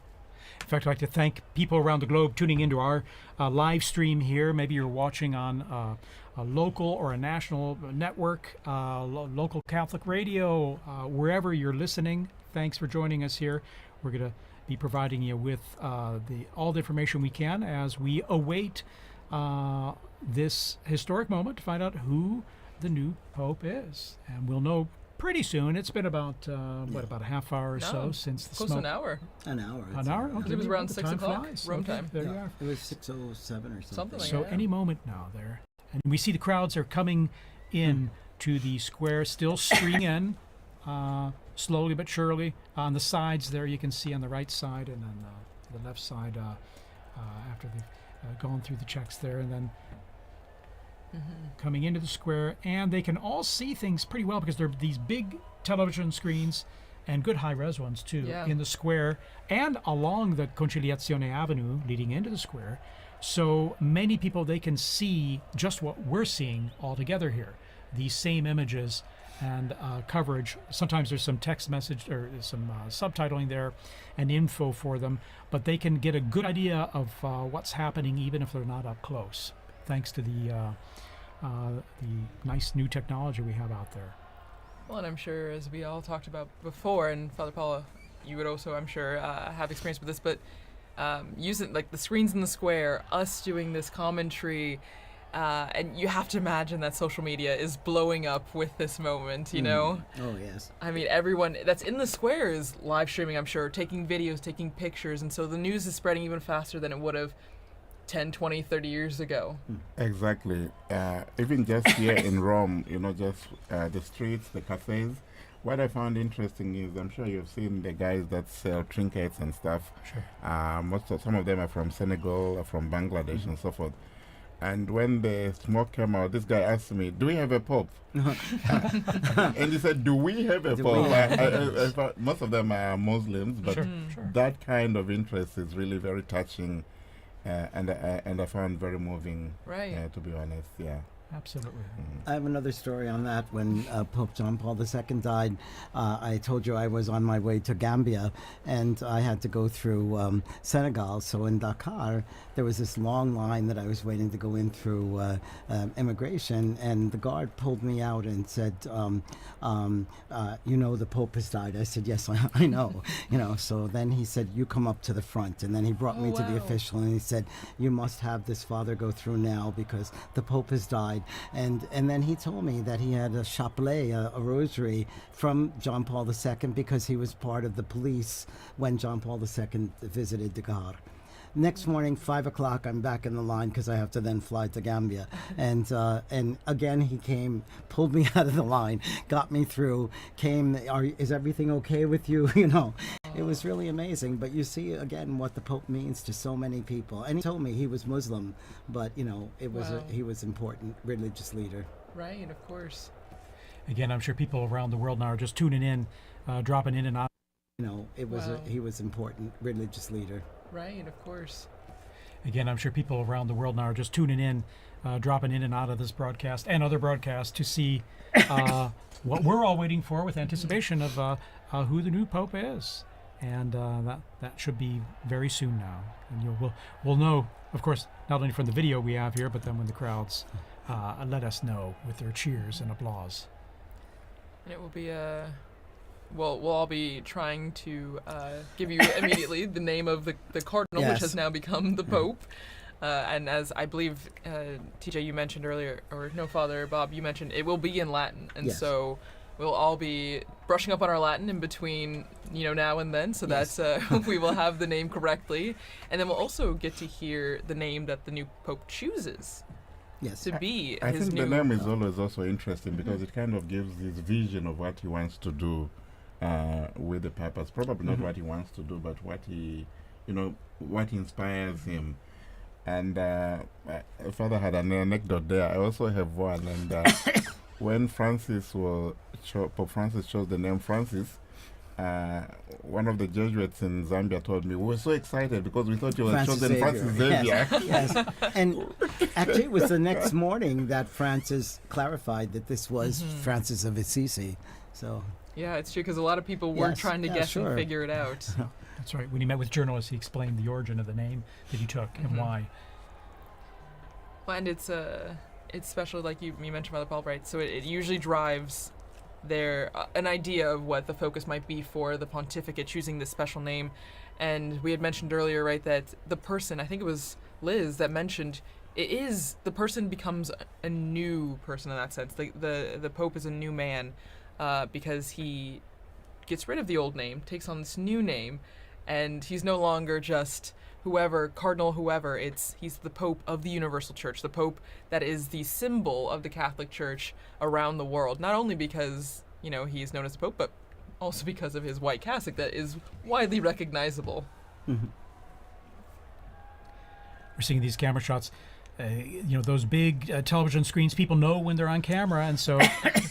In fact, I'd like to thank people around the globe tuning into our live stream here. Maybe you're watching on a local or a national network, local Catholic radio, wherever you're listening. Thanks for joining us here. We're going to be providing you with all the information we can as we await this historic moment to find out who the new Pope is. And we'll know pretty soon. It's been about about a half hour or so since the close smoke. to an hour. An hour. An hour? Yeah. Okay. It was around The 6 time o'clock flies. Rome Okay, time. There you are. It was 6:07 or Something like So that. any moment now there. And we see the crowds are coming in to the square, still streaming in, slowly but surely. On the sides there, you can see on the right side and on the left side after they've gone through the checks there, and then coming into the square. And they can all see things pretty well because there are these big television screens and good high-res ones too in the square and along the Conciliazione Avenue leading into the square. So many people, they can see just what we're seeing all together here. These same images and coverage. Sometimes there's some text message or some subtitling there and info for them, but they can get a good idea of what's happening even if they're not up close, thanks to the nice new technology we have out there. Well, and I'm sure, as we all talked about before, and Father Paul, you would also, I'm sure, have experience with this, but using like the screens in the square, us doing this commentary, and you have to imagine that social media is blowing up with this moment, you know? Oh, yes. I mean, everyone that's in the square is live streaming, I'm sure, taking videos, taking pictures, and so the news is spreading even faster than it would have 10, 20, 30 years ago. Exactly. Even just here in Rome, just the streets, the cafes. What I found interesting is, I'm sure you've seen the guys that sell trinkets and stuff. Sure. Some of them are from Senegal, from Bangladesh, and so forth. And when the smoke came out, this guy asked me, "Do we have a pope?" And he said, "Do we have a pope?" I thought most of them are Muslims, but that kind of interest is really very touching, and I found very moving. Right. To be honest, yeah. Absolutely. I have another story on that. When Pope John Paul II died, I told you I was on my way to Gambia, and I had to go through Senegal. So in Dakar, there was this long line that I was waiting to go in through immigration, and the guard pulled me out and said, "You know, the Pope has died." I said, "Yes, I know." So then he said, "You come up to the front," and then he brought me to the official, and he said, "You must have this father go through now because the Pope has died." And then he told me that he had a chapelet, a rosary from John Paul II, because he was part of the police when John Paul II visited Dakar. Next morning, 5 o'clock, I'm back in the line because I have to then fly to Gambia. And again, he came, pulled me out of the line, got me through, is everything okay with you? It was really amazing. But you see, again, what the Pope means to so many people. And he told me he was Muslim, but, he was important religious leader. Right, of course. Again, I'm sure people around the world now are just tuning in, dropping in and out. He was important religious leader. Right, of course. Again, I'm sure people around the world now are just tuning in, dropping in and out of this broadcast and other broadcasts to see what we're all waiting for with anticipation of who the new Pope is. And that should be very soon now. And we'll know, of course, not only from the video we have here, but then when the crowds let us know with their cheers and applause. And it will be we'll all be trying to give you immediately the name of the cardinal, yes, which has now become the Pope. And as I believe, TJ, you mentioned earlier, or no, Father Bob, you mentioned, it will be in Latin. And yes, so we'll all be brushing up on our Latin in between, now and then, so yes, that we will have the name correctly. And then we'll also get to hear the name that the new Pope chooses. Yes. To be I his think new... the name is always also interesting because it kind of gives his vision of what he wants to do with the papacy. Probably not what he wants to do, but what he, what inspires him. And Father had an anecdote there. I also have one. And when Pope Francis chose the name Francis, one of the Jesuits in Zambia told me, we were so excited because we thought you were chosen Francis Xavier. Yes. And actually, it was the next morning that Francis clarified that this was Francis of Assisi. So yeah, it's true, because a lot of people were trying to guess and figure it out. That's right. When he met with journalists, he explained the origin of the name that he took and why. Well, and it's special, like you mentioned, Father Paul, right? So it usually drives an idea of what the focus might be for the pontificate choosing this special name. And we had mentioned earlier, right, that the person, I think it was Liz that mentioned, the person becomes a new person in that sense. The Pope is a new man because he gets rid of the old name, takes on this new name, and he's no longer just cardinal whoever. He's the Pope of the Universal Church, the Pope that is the symbol of the Catholic Church around the world, not only because, he is known as the Pope, but also because of his white cassock that is widely recognizable. We're seeing these camera shots. Those big television screens, people know when they're on camera, and so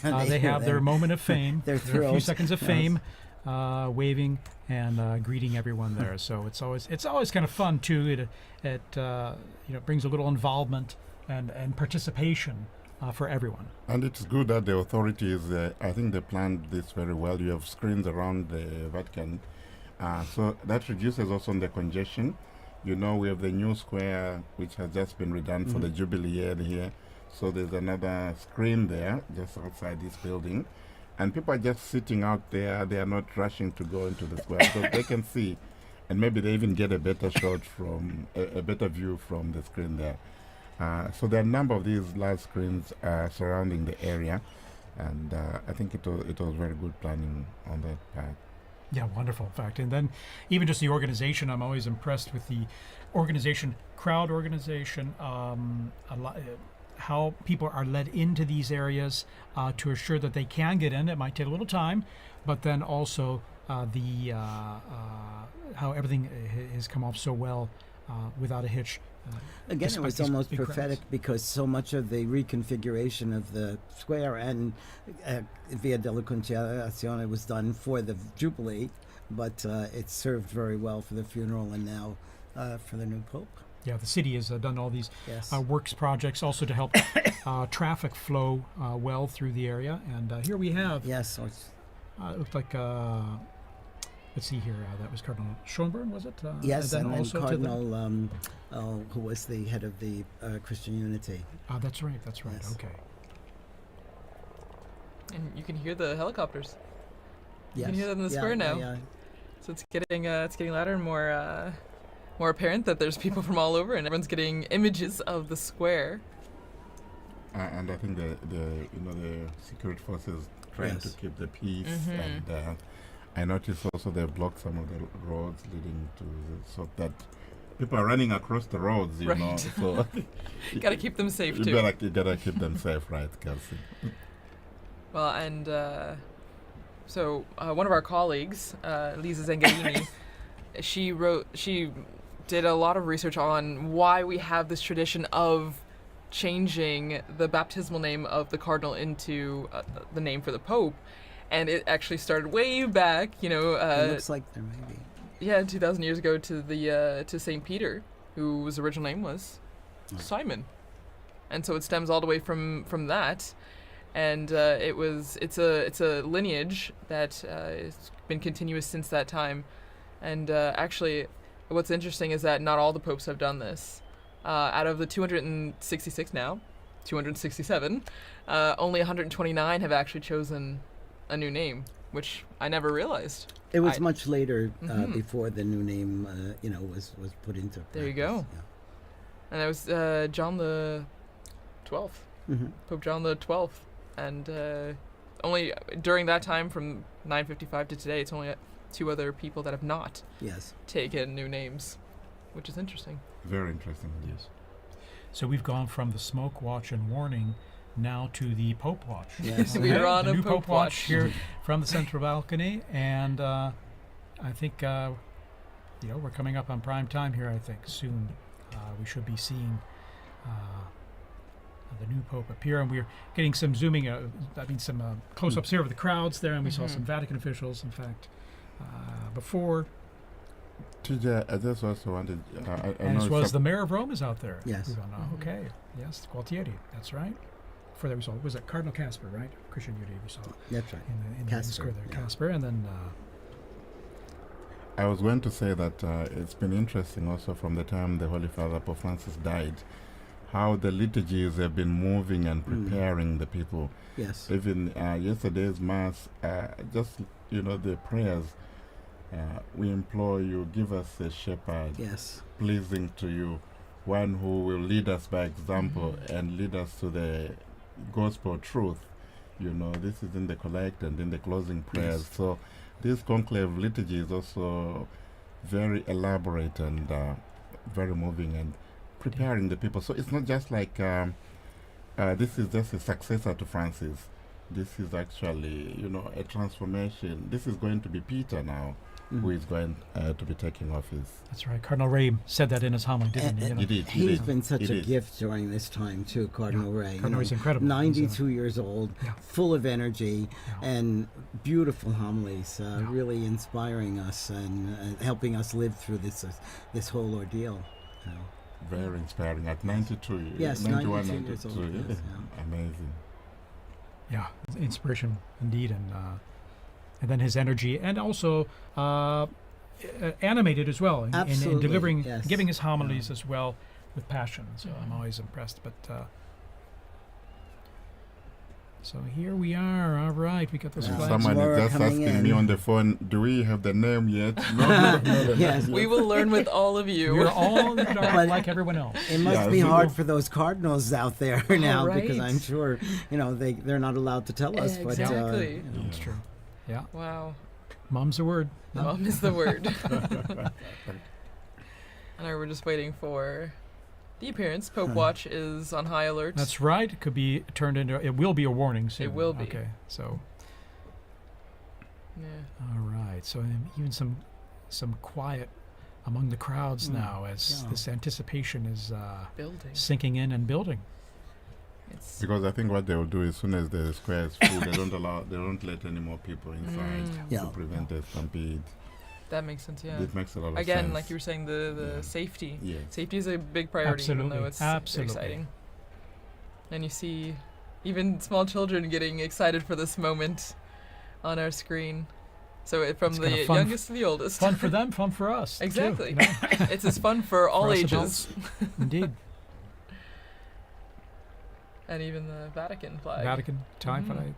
they have their moment of fame. They're thrilled. A few seconds of fame, waving and greeting everyone there. So it's always kind of fun too. It brings a little involvement and participation for everyone. And it's good that the authorities, I think they planned this very well. You have screens around the Vatican, so that reduces also the congestion. We have the new square, which has just been redone for the Jubilee year here. So there's another screen there, just outside this building. And people are just sitting out there. They are not rushing to go into the square because they can see. And maybe they even get a better shot a better view from the screen there. So there are a number of these large screens surrounding the area. And I think it was very good planning on that part. Yeah, wonderful, in fact. And then even just the organization, I'm always impressed with the crowd organization, how people are led into these areas to assure that they can get in. It might take a little time, but then also how everything has come off so well without a hitch. Again, it was almost prophetic because so much of the reconfiguration of the square and Via della Conciliazione was done for the Jubilee, but it served very well for the funeral and now for the new Pope. the city has done all these Yes. works projects also to help traffic flow well through the area. And here we have, Yes. So it's, it looked like, let's see here, that was Cardinal Schönborn, was it? yes, and then also to the- Cardinal, who was the head of the Christian Unity. That's right, Yes. okay. And you can hear the helicopters. You Yes. can hear them in the Yeah, square yeah, now. yeah. So it's getting louder and more apparent that there's people from all over, and everyone's getting images of the square. And I think the security forces trying Yes. to keep the peace, Mhm. and I noticed also they blocked some of the roads leading to so that people are running across the roads, you Right. know. So Gotta keep them safe you too. gotta keep them safe, right, Kelsey? Well, and so one of our colleagues, Lisa Zengarini, she did a lot of research on why we have this tradition of changing the baptismal name of the cardinal into the name for the Pope. And it actually started way back, It looks like there may be. 2,000 years ago to St. Peter, whose original name was Simon. And so it stems all the way from that. And it's a lineage that has been continuous since that time. And actually, what's interesting is that not all the popes have done this. Out of the 266 now, 267, only 129 have actually chosen a new name, which I never realized. It was much later Mhm. before the new name, was put into. There you practice, go. And that was John the 12th, Yeah. Mhm. Pope John the 12th. And only during that time, from 955 to today, it's only 2 other people that have not Yes. taken new names, which is interesting. Very interesting. Yes. So we've gone from the smoke watch and warning now to the Pope watch. Yes. We are on the a new Pope watch watch. here from the central balcony, and I think we're coming up on prime time here. I think soon we should be seeing the new Pope appear, and we're getting some zooming. Some close-ups here of the crowds there, and we saw Mhm. some Vatican officials. In fact, before, TJ, I just also wanted. I and know as well as some- the mayor of Rome is out there. Yes. We don't know. Mhm. Okay. Yes, Gualtieri. That's right. For that we saw, was it Cardinal Casper, right? Christian Unity we saw That's right. in the Casper, square there. yeah. Casper, and then I was going to say that it's been interesting also from the time the Holy Father Pope Francis died, how the liturgies have been moving and preparing the people. Yes. Even yesterday's Mass, just, the prayers, we implore you, give us a shepherd Yes. pleasing to you, one who will lead us by example and lead us to the gospel truth. This is in the collect and in the closing prayers. Yes. So this conclave liturgy is also very elaborate and very moving and preparing the people. So it's not just like this is just a successor to Francis. This is actually, a transformation. This is going to be Peter now, who is going to be taking office. that's right. Cardinal Ray said that in his homily, didn't he? And He did. He's been such He a did. gift during this time too, Cardinal Ray. Cardinal Ray's incredible. He's, 92 years old, Yeah. full of energy, Yeah. and beautiful homilies, really inspiring us and helping us live through this whole ordeal. Very inspiring. At 92, Yes, 91, 92 years old, 92. yes, yeah. Amazing. Yeah, inspiration indeed, and then his energy, and also animated as well, in Absolutely, delivering, yes. giving his homilies as well with passion. So I'm always impressed. But so here we are. All right, we got those Yeah. flags. Someone Laura is just coming asking me in. on the phone, do we have the name yet? No. Yes. We will learn with all of you. We're all in the dark But- like everyone else. It must Yeah, be so- hard for those cardinals out there now because right. I'm sure they're not allowed to tell us. Exactly. But That's true. Yeah, Wow. mom's the word. Mom is the word. And we're just waiting for the appearance. Pope Watch is on high alert. That's right. It could be turned into. It will be a warning soon. It will be. Okay, so. Yeah. All right. So even some quiet among the crowds now as Yeah. this anticipation is Building. sinking in and building. It's Because I think what they will do as soon as the square is full, they don't let any more people inside Mm. Yeah. to prevent a stampede. That makes sense, yeah. It makes a lot of Again, sense. like you were saying, the safety. Yes. Safety is a big priority, even Absolutely. though it's Absolutely. very exciting. And you see even small children getting excited for this moment on our screen. So from It's the kinda fun youngest to the oldest. Fun for them, fun for us. too, Exactly. you know? It's as fun for all For us ages. adults. Indeed. And even the Vatican flag. Vatican, tie Mhm. flag.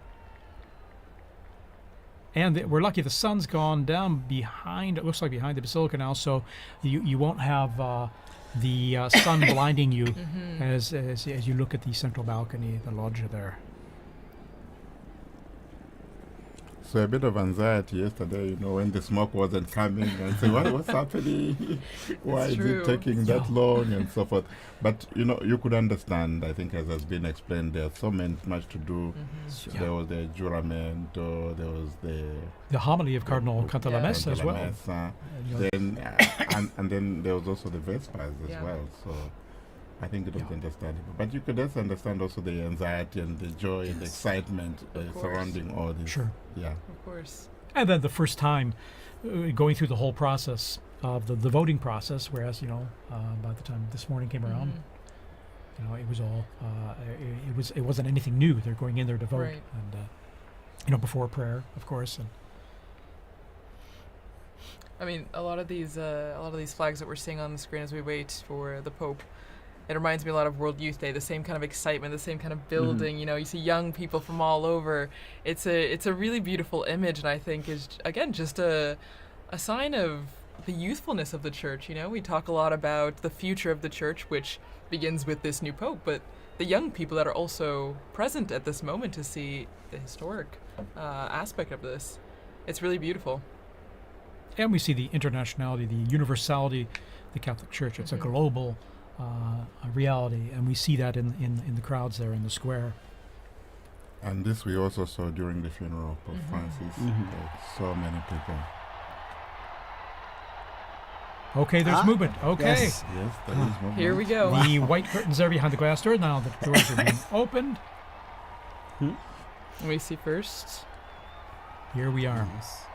And we're lucky the sun's gone down behind, it looks like behind the basilica now, so you won't have the sun blinding you Mhm. as you look at the central balcony, the loggia there. So a bit of anxiety yesterday, when the smoke wasn't coming, and say, what's happening? Why It's is true. it taking that long, and so forth. But you could understand. I think, as has been explained, there's so much to do. Mhm. There was the juramento, there was The homily of Cardinal Cantalamessa as well. Cantalamessa, You know, then and then there was also the Vespers as Yeah. well. So I think it was Yeah. understandable. But you could also understand also the anxiety and the joy and the excitement Of course. surrounding all this. Sure. Yeah. Of course. And then the first time going through the whole process of the voting process, whereas, by the time this morning came around, Mhm. it was all, it wasn't anything new. They're going in there to vote. Right. And, before prayer, of course. And I mean, a lot of these flags that we're seeing on the screen as we wait for the Pope, it reminds me a lot of World Youth Day. The same kind of excitement, the same kind of building. You see young people from all over. It's a really beautiful image, and I think is again just a sign of the youthfulness of the church. We talk a lot about the future of the church, which begins with this new Pope, but the young people that are also present at this moment to see the historic aspect of this. It's really beautiful. we see the internationality, the universality, the Catholic Church. It's a global reality, and we see that in the crowds there in the square. And this we also saw during the funeral of Pope Francis. So many people. Okay, there's movement. Okay. Yes. Yes, there is movement. Here we go. The white curtains there behind the glass door. Now the doors are being opened. We see first. Here we are. Yes.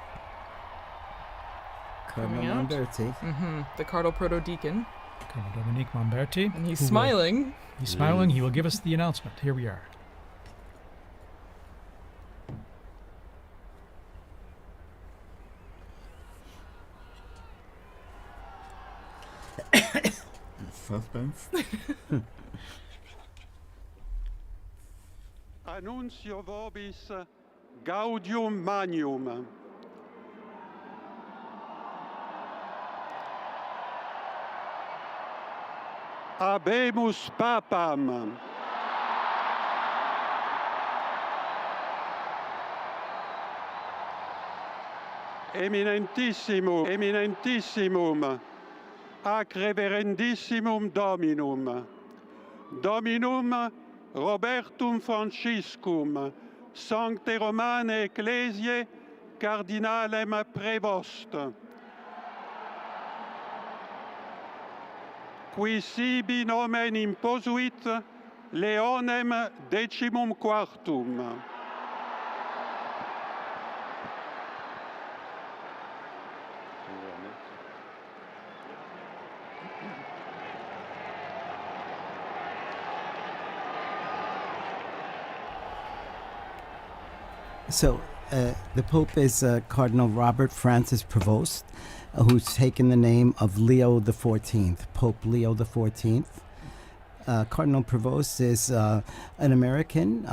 Cardinal Coming out. Lamberti. The Cardinal Proto-Deacon. Cardinal Dominique Mamberti. And he's who will- smiling. He's smiling. He will give us the announcement. Here we are. Suspense. Annuncio vobis gaudium magnum. Habemus papam. Eminentissimum, ac reverendissimum Dominum, Dominum Robertum Franciscum, Sancte Romane Ecclesiae, Cardinalem Prevost, qui sibi nomen imposuit Leonem XIV. So the Pope is Cardinal Robert Francis Prevost, who's taken the name of Leo XIV, Pope Leo XIV. Cardinal Prevost is an American,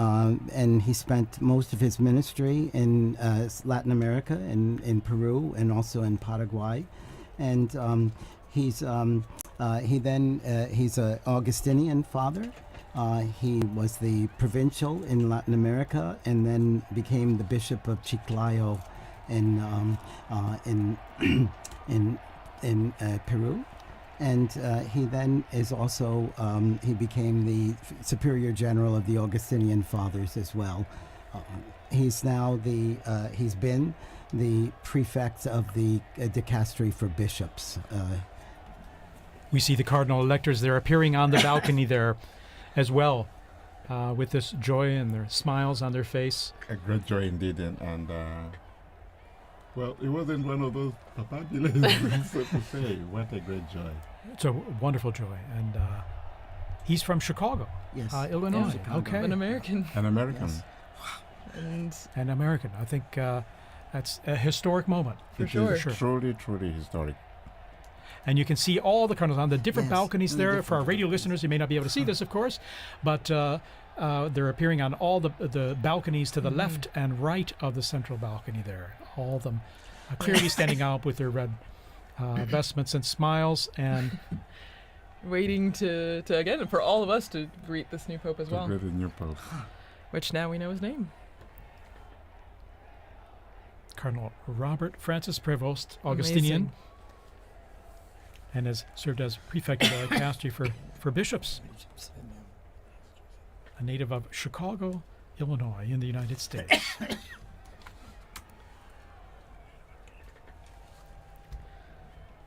and he spent most of his ministry in Latin America, in Peru, and also in Paraguay. And he's an Augustinian father. He was the provincial in Latin America, and then became the Bishop of Chiclayo in Peru. And he then is also, he became the Superior General of the Augustinian Fathers as well. He's now he's been the prefect of the dicastery for bishops. We see the cardinal electors there appearing on the balcony there as well, with this joy and their smiles on their face. A great joy indeed, and Well, it wasn't one of those papabulas, so to say. What a great joy. It's a wonderful joy. And he's from Chicago, Yes. Illinois. Chicago. Okay. An American. An American. Yes. And An American. I think that's a historic moment. For It sure. is truly, truly historic. And you can see all the cardinals on the different Yes, balconies on the there. different For our radio balconies. listeners, you may not be able to see this, of course, but they're appearing on all the balconies to the left and right of the central balcony there. All of them clearly standing out with their red vestments and smiles. And waiting to again, for all of us to greet this new Pope as To well, greet the new Pope. which now we know his name. Cardinal Robert Francis Prevost, Augustinian, Amazing. and has served as prefect of the dicastery for bishops. A native of Chicago, Illinois, in the United States.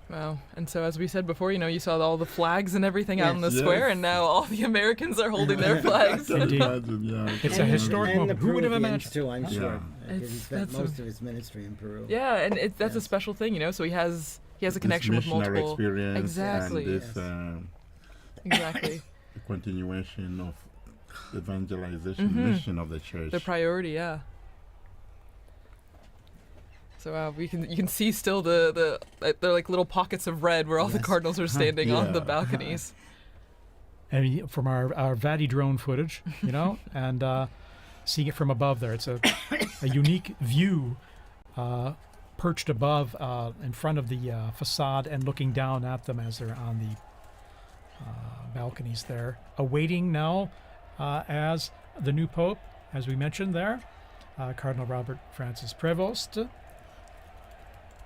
Wow. And so, as we said before, you saw all the flags and everything out in the Yes. square, Yes. and now all the Americans are holding their flags. Can Indeed. imagine, yeah. It's a historic and moment. the Who would have Peruvians, imagined? too, I'm Yeah. sure. It's- He spent that's most of his ministry in Peru. Yeah, and that's a Yes. special thing, so he has a This connection with missionary multiple. experience Exactly. and this Yes. Exactly. continuation of evangelization Mhm. mission of the church. The priority, yeah. So you can see still they're like little pockets of red where all the Yes. cardinals are standing on the Yeah. balconies. And from our Vati drone footage, and seeing it from above there, it's a unique view, perched above in front of the facade and looking down at them as they're on the balconies there, awaiting now as the new Pope, as we mentioned there, Cardinal Robert Francis Prevost,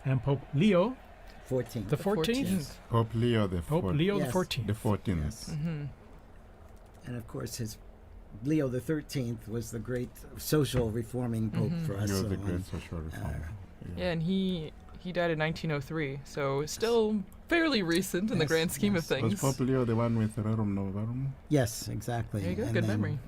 and Pope Leo 14. the 14th. Yes. Pope Leo the Pope fourth- Leo Yes. the 14th. the 14th. Yes. Mm-hmm. And of course, his Leo the 13th was the great social reforming pope Mhm. for He us. was so, a great social reformer. Yeah, and he died in 1903, so still fairly recent in the Yes, grand scheme of yes. Was things. Pope Leo the one with Rerum Novarum? Yes, exactly. There you go, And good then- memory.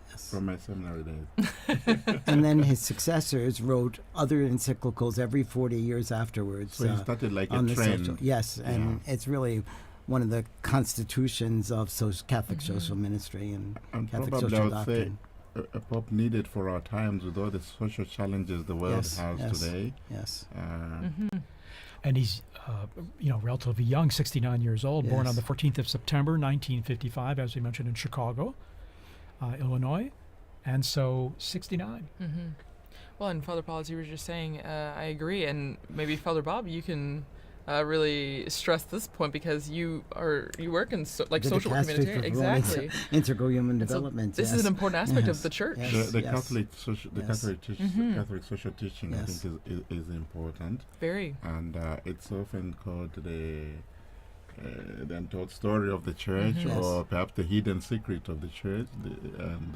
Yes. From my seminary days. And then his successors wrote other encyclicals every 40 years afterwards. So he started like on a the trend. social, yes, and it's really one of the constitutions of Catholic social ministry and And Catholic probably I social would say doctrine. a pope needed for our times with all the social challenges the world Yes, has yes. today. Yes, Mm-hmm. And he's, relatively young, 69 years old, born on Yes. the 14th of September, 1955, as we mentioned, in Chicago, Illinois. And so 69. Mm-hmm. Well, and Father Paul, as you were just saying, I agree. And maybe Father Bob, you can really stress this point because you work in The social dicastery humanitarian. for promoting Exactly. integral human And so development. this yes. is an important aspect Yes. of the church. Yes. The Catholic social, the Yes. Catholic, Mhm. Catholic social teaching, I Yes. think, is important, Very. and it's often called the untold story of the church, Mhm. Yes. or perhaps the hidden secret of the church, and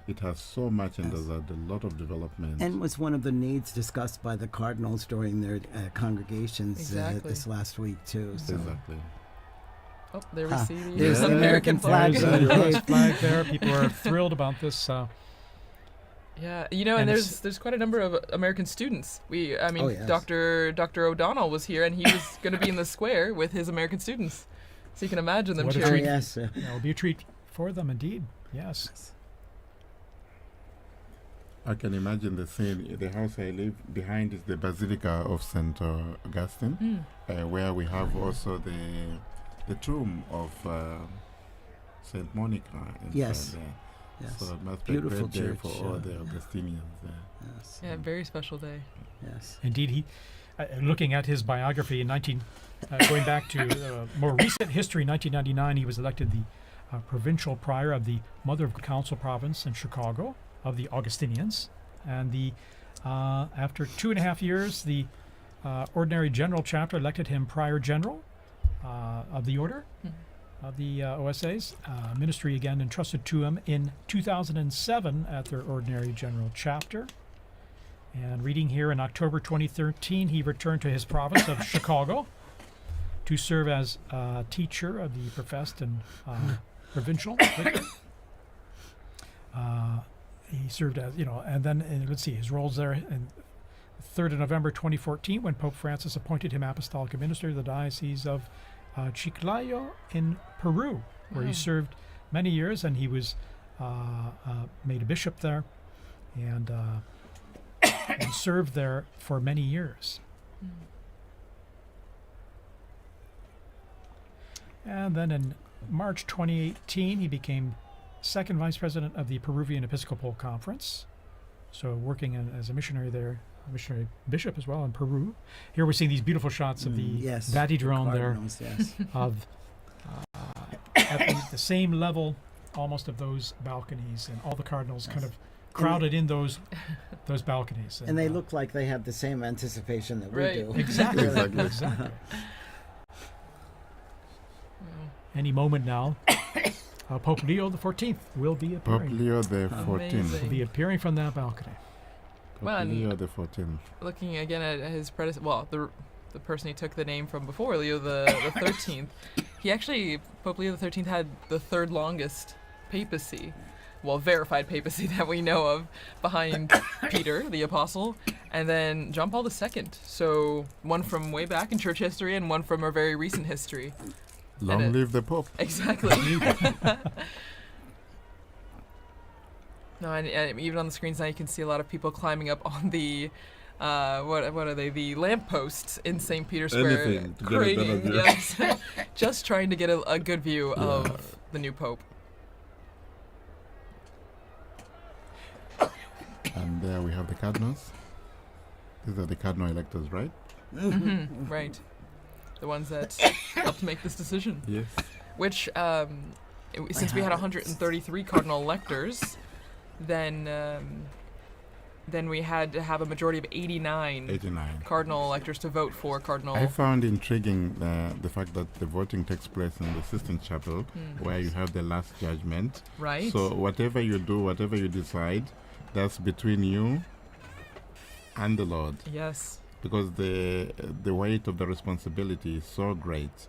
it has so much, and Yes. there's a lot of development. And was one of the needs discussed by the cardinals during their congregations Exactly. this last week too. So. Exactly. Oh, there we Ha, see the there's the American flag. There's a US flag there. People are thrilled about this. Yeah, And and it's- there's quite a number of American students. Oh, yes. Dr. O'Donnell was here, and he was going to be in the square with his American students. So you can imagine them What a Oh, treat. cheering. yes. It'll be a treat for them, indeed. Yes. I can imagine the scene. The house I live behind is the Basilica of St. Augustine, Mm. where we have also the tomb of St. Monica inside Yes. there. Yes. So it must be Beautiful a great day church, for all the yeah. Augustinians there. Yes. Yeah, very special day. Yes. Indeed, he. Looking at his biography in going back to more recent history, 1999, he was elected the provincial prior of the Mother of Council province in Chicago of the Augustinians, and after 2.5 years, the ordinary general chapter elected him prior general of the order of the OSAs. Ministry again entrusted to him in 2007 at their ordinary general chapter. And reading here, in October 2013, he returned to his province of Chicago to serve as teacher of the professed and provincial. He served as, and then let's see, his roles there in 3rd of November 2014 when Pope Francis appointed him apostolic administrator of the Diocese of Chiclayo in Peru, where he served many years, and he was made a bishop there and served there for many years. And then in March 2018, he became second vice president of the Peruvian Episcopal Conference, so working as a missionary there, a missionary bishop as well in Peru. Here we're seeing these beautiful shots of the Vatidrone there, of at the same level almost of those balconies, and all the cardinals kind of crowded in those balconies. And they look like they have the same anticipation that we do. Exactly. Exactly. Any moment now, Pope Leo XIV will be appearing. Pope Leo XIV will be appearing from that balcony. Pope Leo XIV. Looking again at his predecessor, well, the person he took the name from before, Leo the 13th, Pope Leo XIII had the third longest papacy, well, verified papacy that we know of, behind Peter, the apostle, and then John Paul II. So one from way back in church history and one from our very recent history. Long live the Pope. Exactly. No, and even on the screens now you can see a lot of people climbing up on the what are they? The lampposts in St. Peter's Square, craning, yes, just trying to get a good view of the new Pope. And there we have the cardinals. These are the cardinal electors, right? Mm-hmm. Right. The ones that helped make this decision. Yes. Which, since we had 133 cardinal electors, then we had to have a majority of 89 cardinal electors to vote for cardinal. I found intriguing the fact that the voting takes place in the Sistine Chapel, where you have the last judgment. Right. So whatever you do, whatever you decide, that's between you and the Lord. Yes. Because the weight of the responsibility is so great.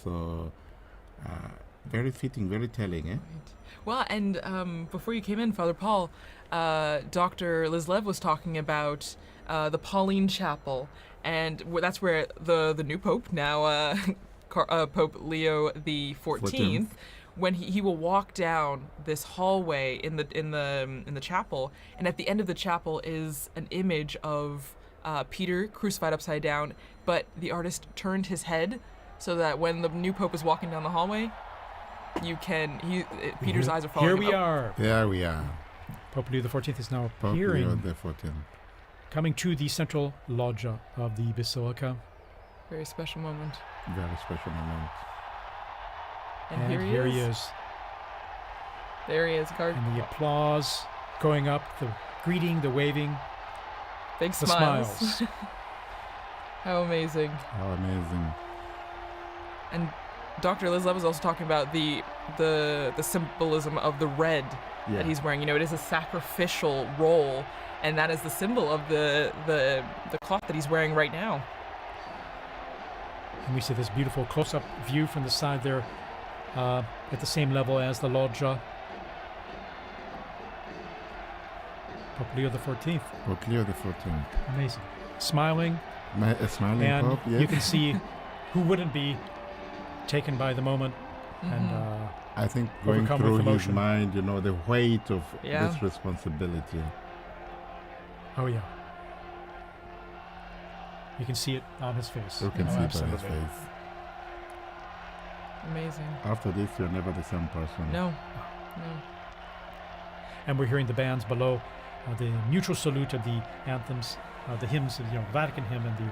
So very fitting, very telling, eh? Right. Well, and before you came in, Father Paul, Dr. Liz Lev was talking about the Pauline Chapel, and that's where the new Pope, now Pope Leo the 14th, when he will walk down this hallway in the chapel, and at the end of the chapel is an image of Peter crucified upside down, but the artist turned his head so that when the new Pope is walking down the hallway, Peter's eyes are following him. There we are. Pope Leo XIV is now Pope appearing, Leo XIV. coming to the central loggia of the Basilica. Very special moment. Very special moment. And here he is. There he is, And the applause going up, the greeting, the waving, big the smiles. How amazing. How amazing. And Dr. Liz Lev was also talking about the symbolism of the red that he's wearing. You know, it is a sacrificial role, and that is the symbol of the cloth that he's wearing right now. And we see this beautiful close-up view from the side there, at the same level as the loggia. Pope Leo XIV. Pope Leo XIV. Amazing. Smiling. A smiling and Pope, yes. You can see who wouldn't be taken by the moment. And I think going through his mind, the weight of Yeah. this responsibility. Oh, yeah. You can see it on his face. You can see it on his absolutely. face. Amazing. After this, you're never the same person. No. And we're hearing the bands below, the mutual salute of the anthems, the hymns, the Vatican hymn and the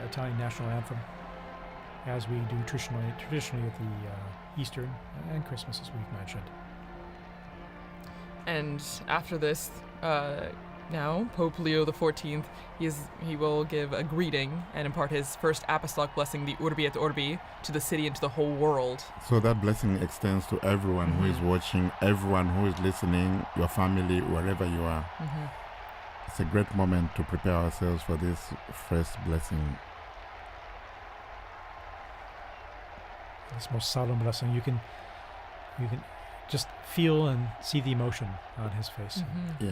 Italian national anthem, as we do traditionally at the Easter and Christmas, as we've mentioned. And after this, now Pope Leo XIV, he will give a greeting and impart his first apostolic blessing, the Urbi et Orbi, to the city and to the whole world. So that blessing extends to everyone who is watching, everyone who is listening, your family, wherever you are. It's a great moment to prepare ourselves for this first blessing. This most solemn blessing, you can just feel and see the emotion on his face. Yeah.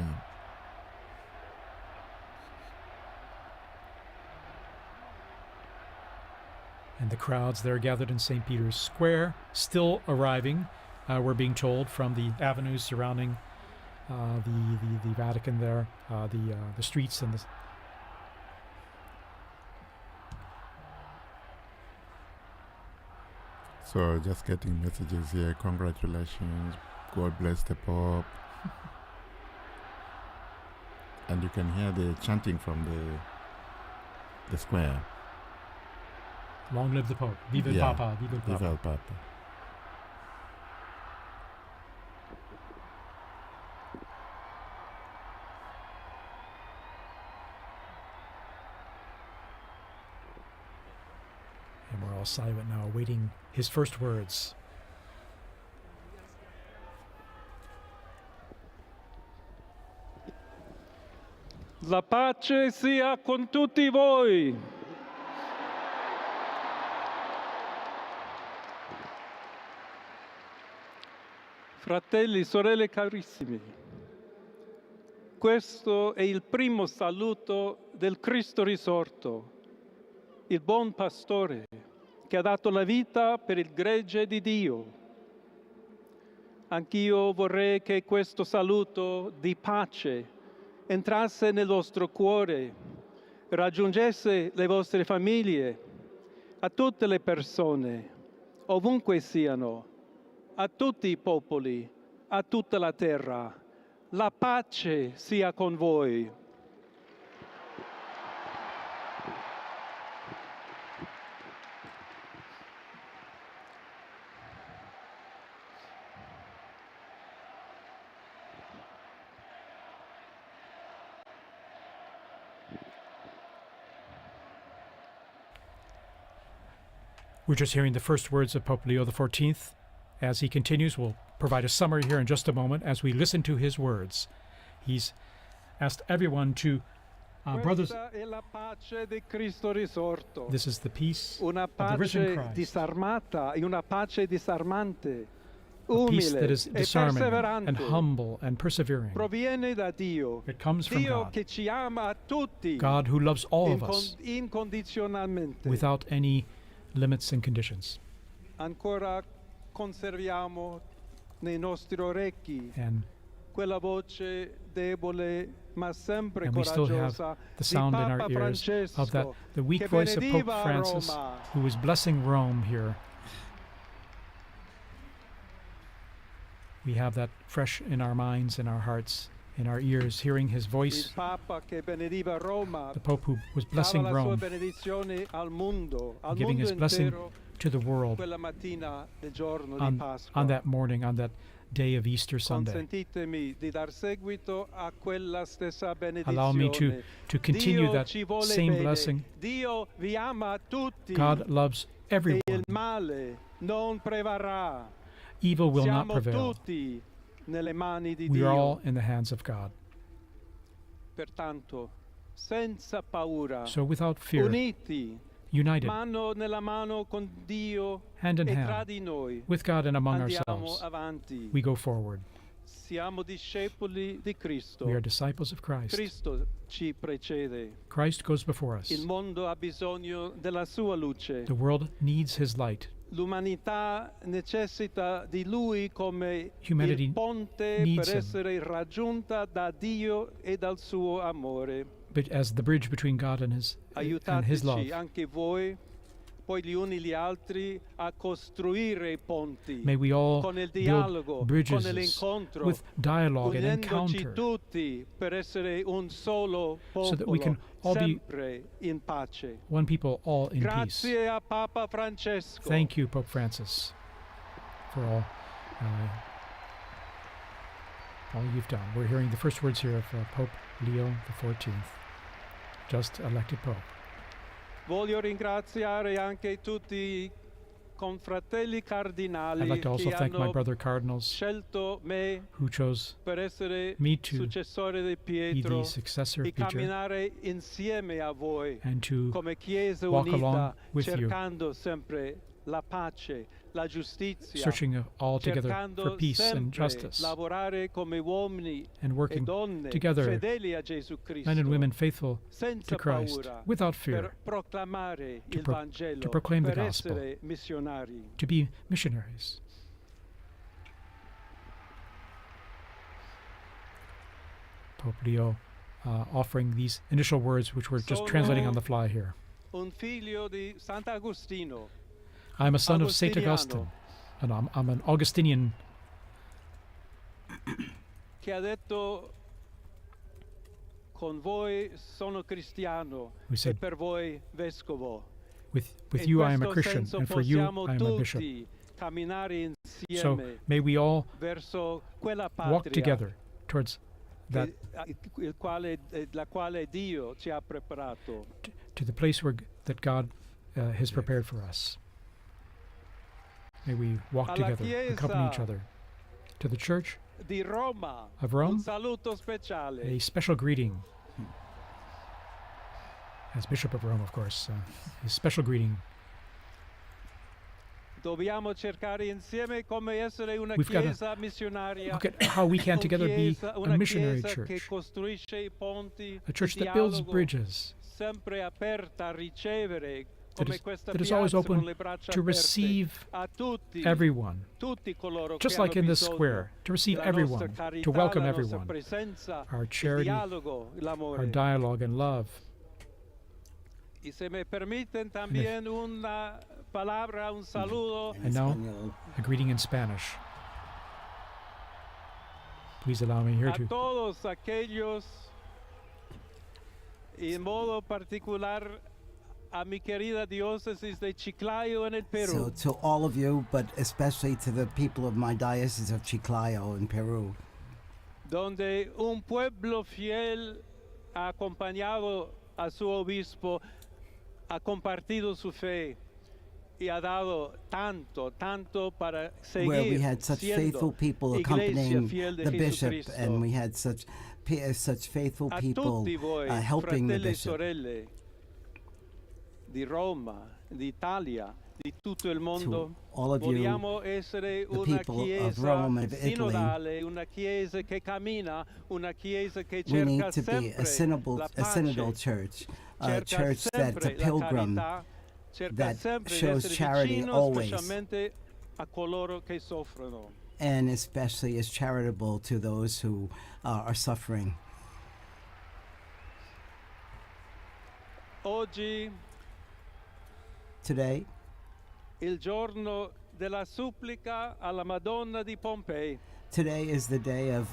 And the crowds there gathered in St. Peter's Square, still arriving, we're being told, from the avenues surrounding the Vatican there, the streets and the... So just getting messages here. Congratulations. God bless the Pope. And you can hear the chanting from the square. Long live the Pope. Viva el Papa. Viva el Papa. Viva el Papa. And we're all silent now, awaiting his first words. La pace sia con tutti voi. Fratelli, sorelle carissimi, questo è il primo saluto del Cristo risorto, il buon pastore che ha dato la vita per il gregge di Dio. Anch'io vorrei che questo saluto di pace entrasse nel vostro cuore, raggiungesse le vostre famiglie, a tutte le persone, ovunque siano, a tutti i popoli, a tutta la terra. La pace sia con voi. We're just hearing the first words of Pope Leo XIV. As he continues, we'll provide a summary here in just a moment as we listen to his words. He's asked everyone to, brothers, this is the peace of the risen Christ. Disarmata e una pace disarmante. A peace that is disarming and humble and persevering. Proviene da Dio. It comes from Dio God. che ci ama a tutti. God who loves all of us incondizionalmente. without any limits and conditions. Ancora conserviamo nei nostri orecchi And quella voce debole ma sempre we still have coraggiosa the sound di in our Papa ears of Francesco, the weak che voice of Pope benediva Francis, Roma. who is blessing Rome here. We have that fresh in our minds, in our hearts, in our ears, hearing his voice. Il Papa che benediva Roma, The Pope who was blessing dava la sua Rome, benedizione al mondo giving his blessing intero, to the world quella mattina del giorno di on Pasqua. that morning, on that day of Easter Sunday. Consentitemi di dar seguito a quella stessa benedizione. Allow me to continue Dio that ci vuole same bene. blessing. Dio vi ama a tutti. God loves E everyone. il male non prevarrà. Evil will not Siamo prevail. tutti nelle mani di We are all Dio. in the hands of God. Pertanto, senza paura, So without fear, uniti, united, mano nella mano con Dio hand in e tra hand, di noi, with God and among andiamo ourselves, avanti. we go forward. Siamo discepoli di Cristo. We are disciples of Christ. Cristo ci precede. Christ goes before us. Il mondo ha bisogno della sua luce. The world needs his light. L'umanità necessita di Lui come Humanity il ponte needs per him. essere raggiunta da Dio e dal suo amore. But as the bridge between God and his love. Aiutateci anche voi, poi gli uni gli altri, a costruire i ponti May we all con il build dialogo, con bridges l'incontro, with dialogue and unendoci encounter, tutti per essere un solo so that we popolo, can all be sempre in pace. one people, all in peace. Grazie a Papa Francesco. Thank you, Pope Francis, for all you've done. We're hearing the first words here of Pope Leo XIV, just elected Pope. Voglio ringraziare anche tutti i confratelli cardinali I'd like to also che thank my hanno brother cardinals scelto me who chose per essere me to successore di be Pietro the successor e of Peter camminare insieme a voi and to come Chiesa walk unita, along with you, cercando sempre la pace, la giustizia, searching all together for cercando peace and sempre justice, lavorare come uomini and e working donne together, fedeli a Gesù Cristo, men and women faithful senza to Christ, paura, without per fear, proclamare il to Vangelo, proclaim the per gospel, essere missionari. to be missionaries. Pope Leo offering these initial words, which we're just translating on the fly here. Un figlio di Sant'Agostino, I'm a son of Saint Agostiniano. Augustine, and I'm an Augustinian che ha detto: con voi sono cristiano who e said, per voi vescovo. with In you I am a questo Christian, senso and for you possiamo I am a bishop. tutti camminare So insieme may we all verso quella walk patria together towards that, la quale Dio ci ha preparato. to the place where that God has prepared for us. May we walk Alla together, accompany each Chiesa other. To the Church Di Roma, of Rome, un saluto speciale. a special greeting. As Bishop of Rome, of course, a special greeting. Dobbiamo cercare insieme come essere una We've gotta chiesa missionaria. Look at how we can together be Una a missionary chiesa che church, costruisce i ponti, a church di that builds dialogo, bridges, sempre aperta a ricevere, that come is, questa that is always piazza con open le braccia to aperte receive a tutti, everyone, tutti coloro just che like hanno in this bisogno square, to receive della nostra everyone, carità, to welcome la nostra everyone, presenza, our il charity, dialogo, l'amore. our dialogue and love. Y se me permiten también una palabra, un saludo And now, a greeting in Spanish. Please allow me here a to todos aquellos, y en modo particular a mi querida diócesis de Chiclayo en el Perú. So to all of you, but especially to the people of my diocese of Chiclayo in Peru, donde un pueblo fiel ha acompañado a su obispo, ha compartido su fe y ha dado tanto para seguir where we had such siendo faithful people iglesia accompanying fiel de the bishop, Jesucristo. and we had such faithful A people tutti voi, helping the fratelli e bishop. sorelle di Roma, d'Italia, di tutto il mondo, To all of you, vogliamo essere the una people of chiesa Rome and of Italy, sinodale, una chiesa che cammina, una chiesa che we need cerca to be a sempre la synodal pace, church, a cerca church that's a sempre la pilgrim, carità, cerca that sempre di shows essere charity vicino, always, specialmente a coloro che soffrono. and especially is charitable to those who are suffering. Oggi, Today, il giorno della supplica alla Madonna di Pompei. today is the day of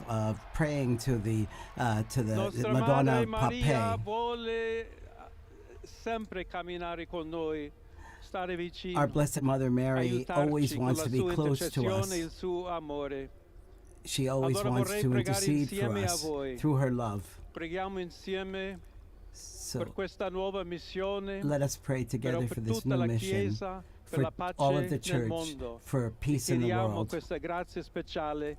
praying to the Nostra Madonna Madre of Maria Pompeii. vuole sempre camminare con noi, stare vicino, Our Blessed Mother Mary aiutarci always con wants la to be sua close to intercessione e il us. suo amore. She always Allora wants vorrei to pregare intercede for insieme a us voi. through her love. Preghiamo insieme So per questa nuova missione, let us pray però together per for this tutta new la mission, Chiesa, per for la pace all of the nel church, mondo. for peace in the Chiediamo world, questa grazia speciale.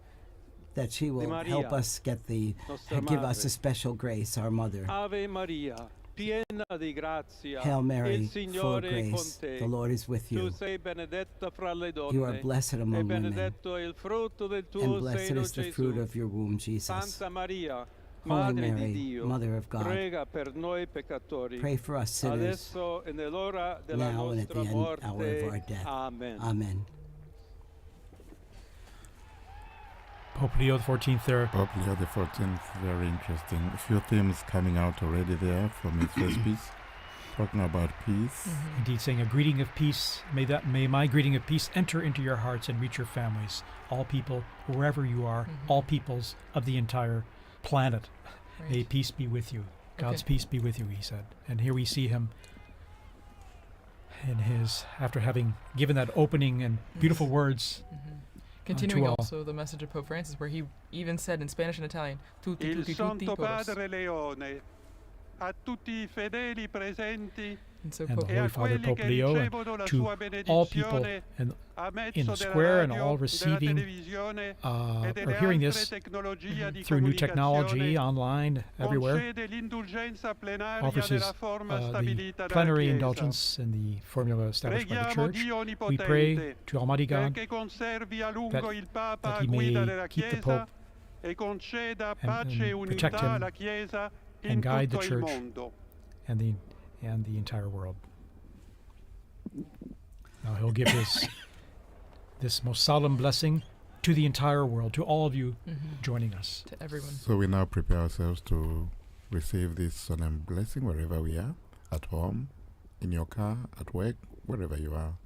that she will Maria, help us get nostra give us Madre. a special grace, our Mother. Ave Maria, piena di grazia, Hail Mary, il full of Signore è con grace, te. the Lord is with Tu you. sei benedetta fra le donne, You are blessed e among women, benedetto è il frutto del and tuo blessed seno, is the Gesù. fruit of your womb, Jesus. Santa Maria, Holy Madre Mary, di Dio, Mother of God, prega per noi peccatori, pray for us sinners, adesso e nell'ora della now and at the nostra end hour of our morte. death. Amen. Amen. Pope Leo XIV there. Pope Leo XIV, very interesting. A few themes coming out already there from his first piece, talking about peace. Indeed, saying a greeting of peace. May my greeting of peace enter into your hearts and reach your families. All people, wherever you are, all peoples of the entire planet. Right. May peace be with you. God's peace be with you, he said. And here we see him in his, after having given that opening and beautiful words. Continuing all. also the message of Pope Francis, where he even said in Spanish and Italian, tutti, Il tutti, tutti, Santo todos. Padre Leone, a tutti i fedeli presenti And so and the Pope, Holy Father, Pope Leo, and to all people in the square and all receiving or hearing this through new technology, online, everywhere, offers the plenary indulgence in the formula established by the Church. We pray to Almighty God that He may keep the Pope and protect him and guide the Church and the entire world. Now He'll give this most solemn blessing to the entire world, to all of you joining us. to everyone. So we now prepare ourselves to receive this solemn blessing wherever we are, at home, in your car, at work, wherever you are.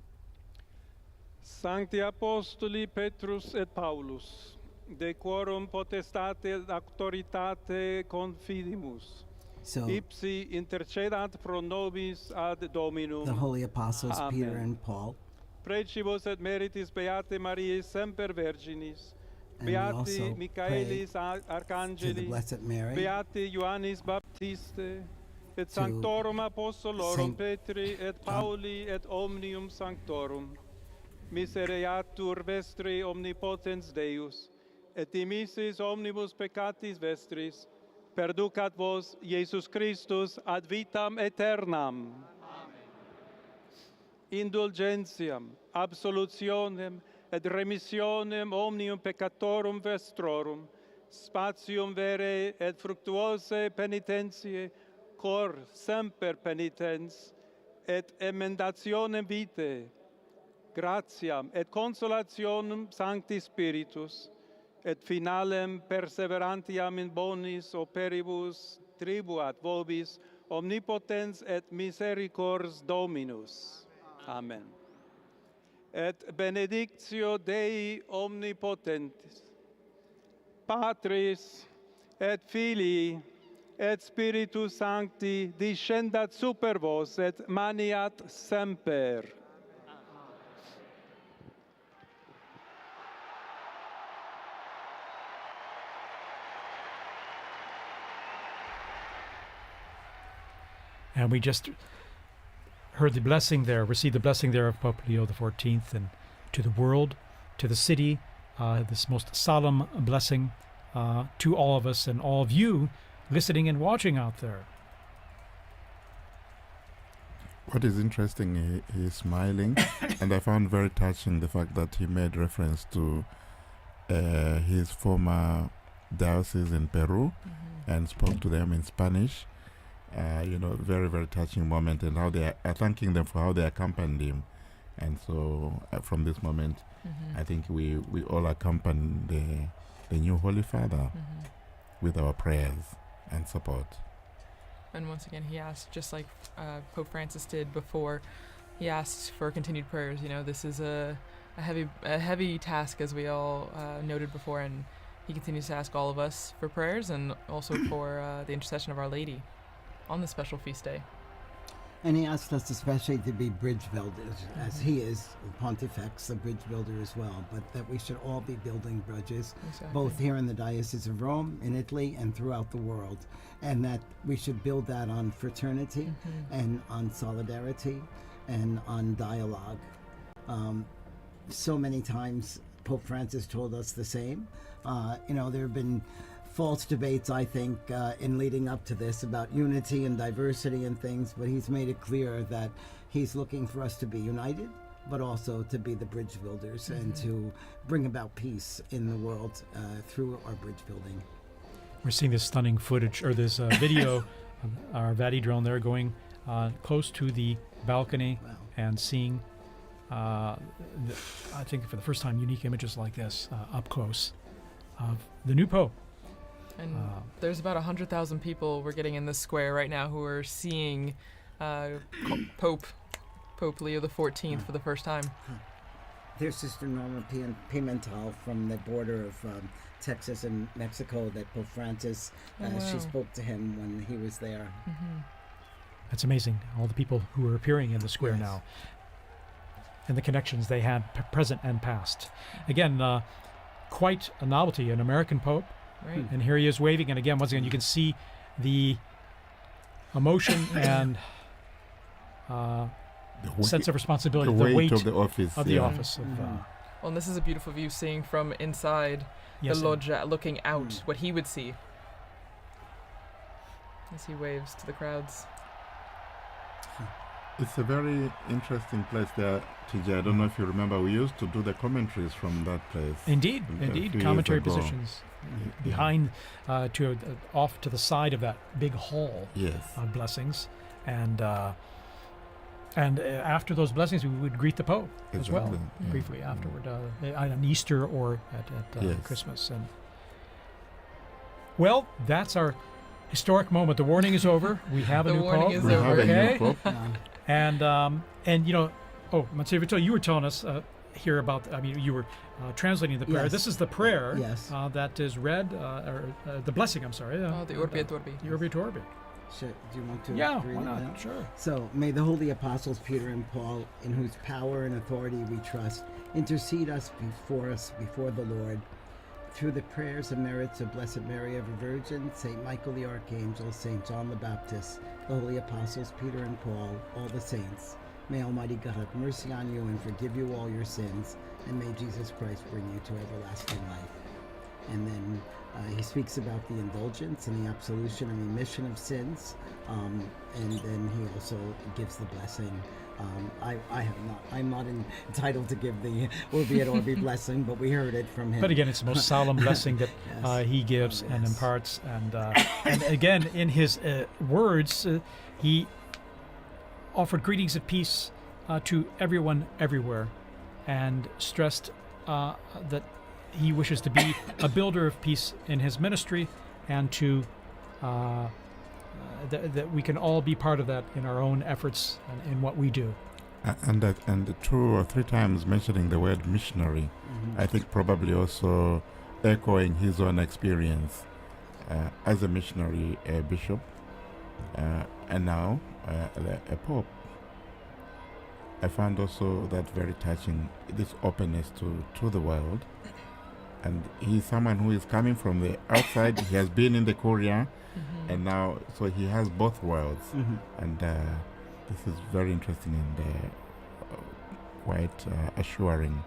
Sancti Apostoli Petrus et Paulus, de quorum potestate et auctoritate confidimus, So ipsi intercedat pro nobis ad Dominum. the holy apostles Amen. Peter and Paul, Precibus et meritis Beate Mariae semper Virginis, and we Beati also Michaelis pray to the Arcangeli, Blessed Mary, Beati Ioannis Baptiste, et To Sanctorum Apostolorum Saint Petri et Pauli et omnium Sanctorum, misereatur vestri omnipotens Deus, et dimissis omnibus peccatis vestris, perducat vos Iesus Christus ad vitam aeternam. Indulgentiam, absolutionem et remissionem omnium peccatorum vestrorum, spatium vere et fructuose penitentiae, cor semper penitens, et emendationem vitae, gratiam et consolationem Sancti Spiritus, et finalem perseverantiam in bonis operibus tribuat vobis omnipotens et misericords Dominus. Amen. Et benedictio Dei omnipotentis, Patris et Filii et Spiritus Sancti descendat super vos et maniat semper. And we just heard the blessing there, received the blessing there of Pope Leo XIV, and to the world, to the city, this most solemn blessing to all of us and all of you listening and watching out there. What is interesting, he is smiling, and I found very touching the fact that he made reference to his former diocese in Peru and spoke to them in Spanish. Very, very touching moment, and how they are thanking them for how they accompanied him. And so from this moment, I think we all accompany the new Holy Father with our prayers and support. And once again, he asked, just like Pope Francis did before, he asked for continued prayers. You know, this is a heavy task, as we all noted before, and he continues to ask all of us for prayers and also for the intercession of Our Lady on the special feast day. and he asked us especially to be bridge builders, as he is, Pontifex, a bridge builder as well, but that we should all be building bridges, both here in the Diocese of Rome, in Italy, and throughout the world, and that we should build that on fraternity and on solidarity and on dialogue. So many times Pope Francis told us the same. There have been false debates, I think, in leading up to this about unity and diversity and things, but he's made it clear that he's looking for us to be united, but also to be the bridge builders and to bring about peace in the world through our bridge building. We're seeing this stunning footage, or this video of our Vati drone there going close to the balcony and seeing, I think for the first time, unique images like this up close of the new Pope. And there's about 100,000 people we're getting in this square right now who are seeing Pope Leo XIV for the first time. There's Sister Norma Pimentel from the border of Texas and Mexico that Pope Francis, she spoke to him when he was there. That's amazing, all the people who are appearing in the square now, and the connections they had present and past. Again, quite a novelty, an American Pope. Right. And here he is waving, and once again, you can see the emotion and sense of responsibility, the weight of the office. of the office. Well, and this is a beautiful view, seeing from inside the loggia, looking out, what he would see as he waves to the crowds. It's a very interesting place there, TJ. I don't know if you remember, we used to do the commentaries from that place. Indeed, commentary years ago. positions behind, off to the side of that big hall of blessings, and after those blessings, we would greet the Pope as well, briefly afterward, on Easter or at Christmas. And well, that's our historic moment. The warning is over. We have a new Pope. The warning is over. Okay. And you know, Monsignor Vito, you were telling us here about. I mean, you were translating the prayer. Yes. This is the prayer Yes. that is read, or the blessing. I'm sorry. The Urbi et Orbi. The Urbi et Orbi. Do you want to Yeah, read why it not? now? Sure. So, may the holy apostles Peter and Paul, in whose power and authority we trust, intercede before the Lord. Through the prayers and merits of Blessed Mary, ever Virgin, Saint Michael the Archangel, Saint John the Baptist, the holy apostles Peter and Paul, all the saints, may Almighty God have mercy on you and forgive you all your sins, and may Jesus Christ bring you to everlasting life. And then he speaks about the indulgence and the absolution and remission of sins, and then he also gives the blessing. I'm not entitled to give the Urbi et Orbi blessing, but we heard it from him. But again, it's the most solemn blessing that he gives and imparts. And again, in his words, he offered greetings of peace to everyone everywhere, and stressed that he wishes to be a builder of peace in his ministry, and to that we can all be part of that in our own efforts and in what we do. And 2 or 3 times mentioning the word missionary, I think probably also echoing his own experience as a missionary, a bishop, and now a pope. I found also that very touching, this openness to the world. And he's someone who is coming from the outside. He has been in the Korea, and now, so he has both worlds. And this is very interesting and quite assuring,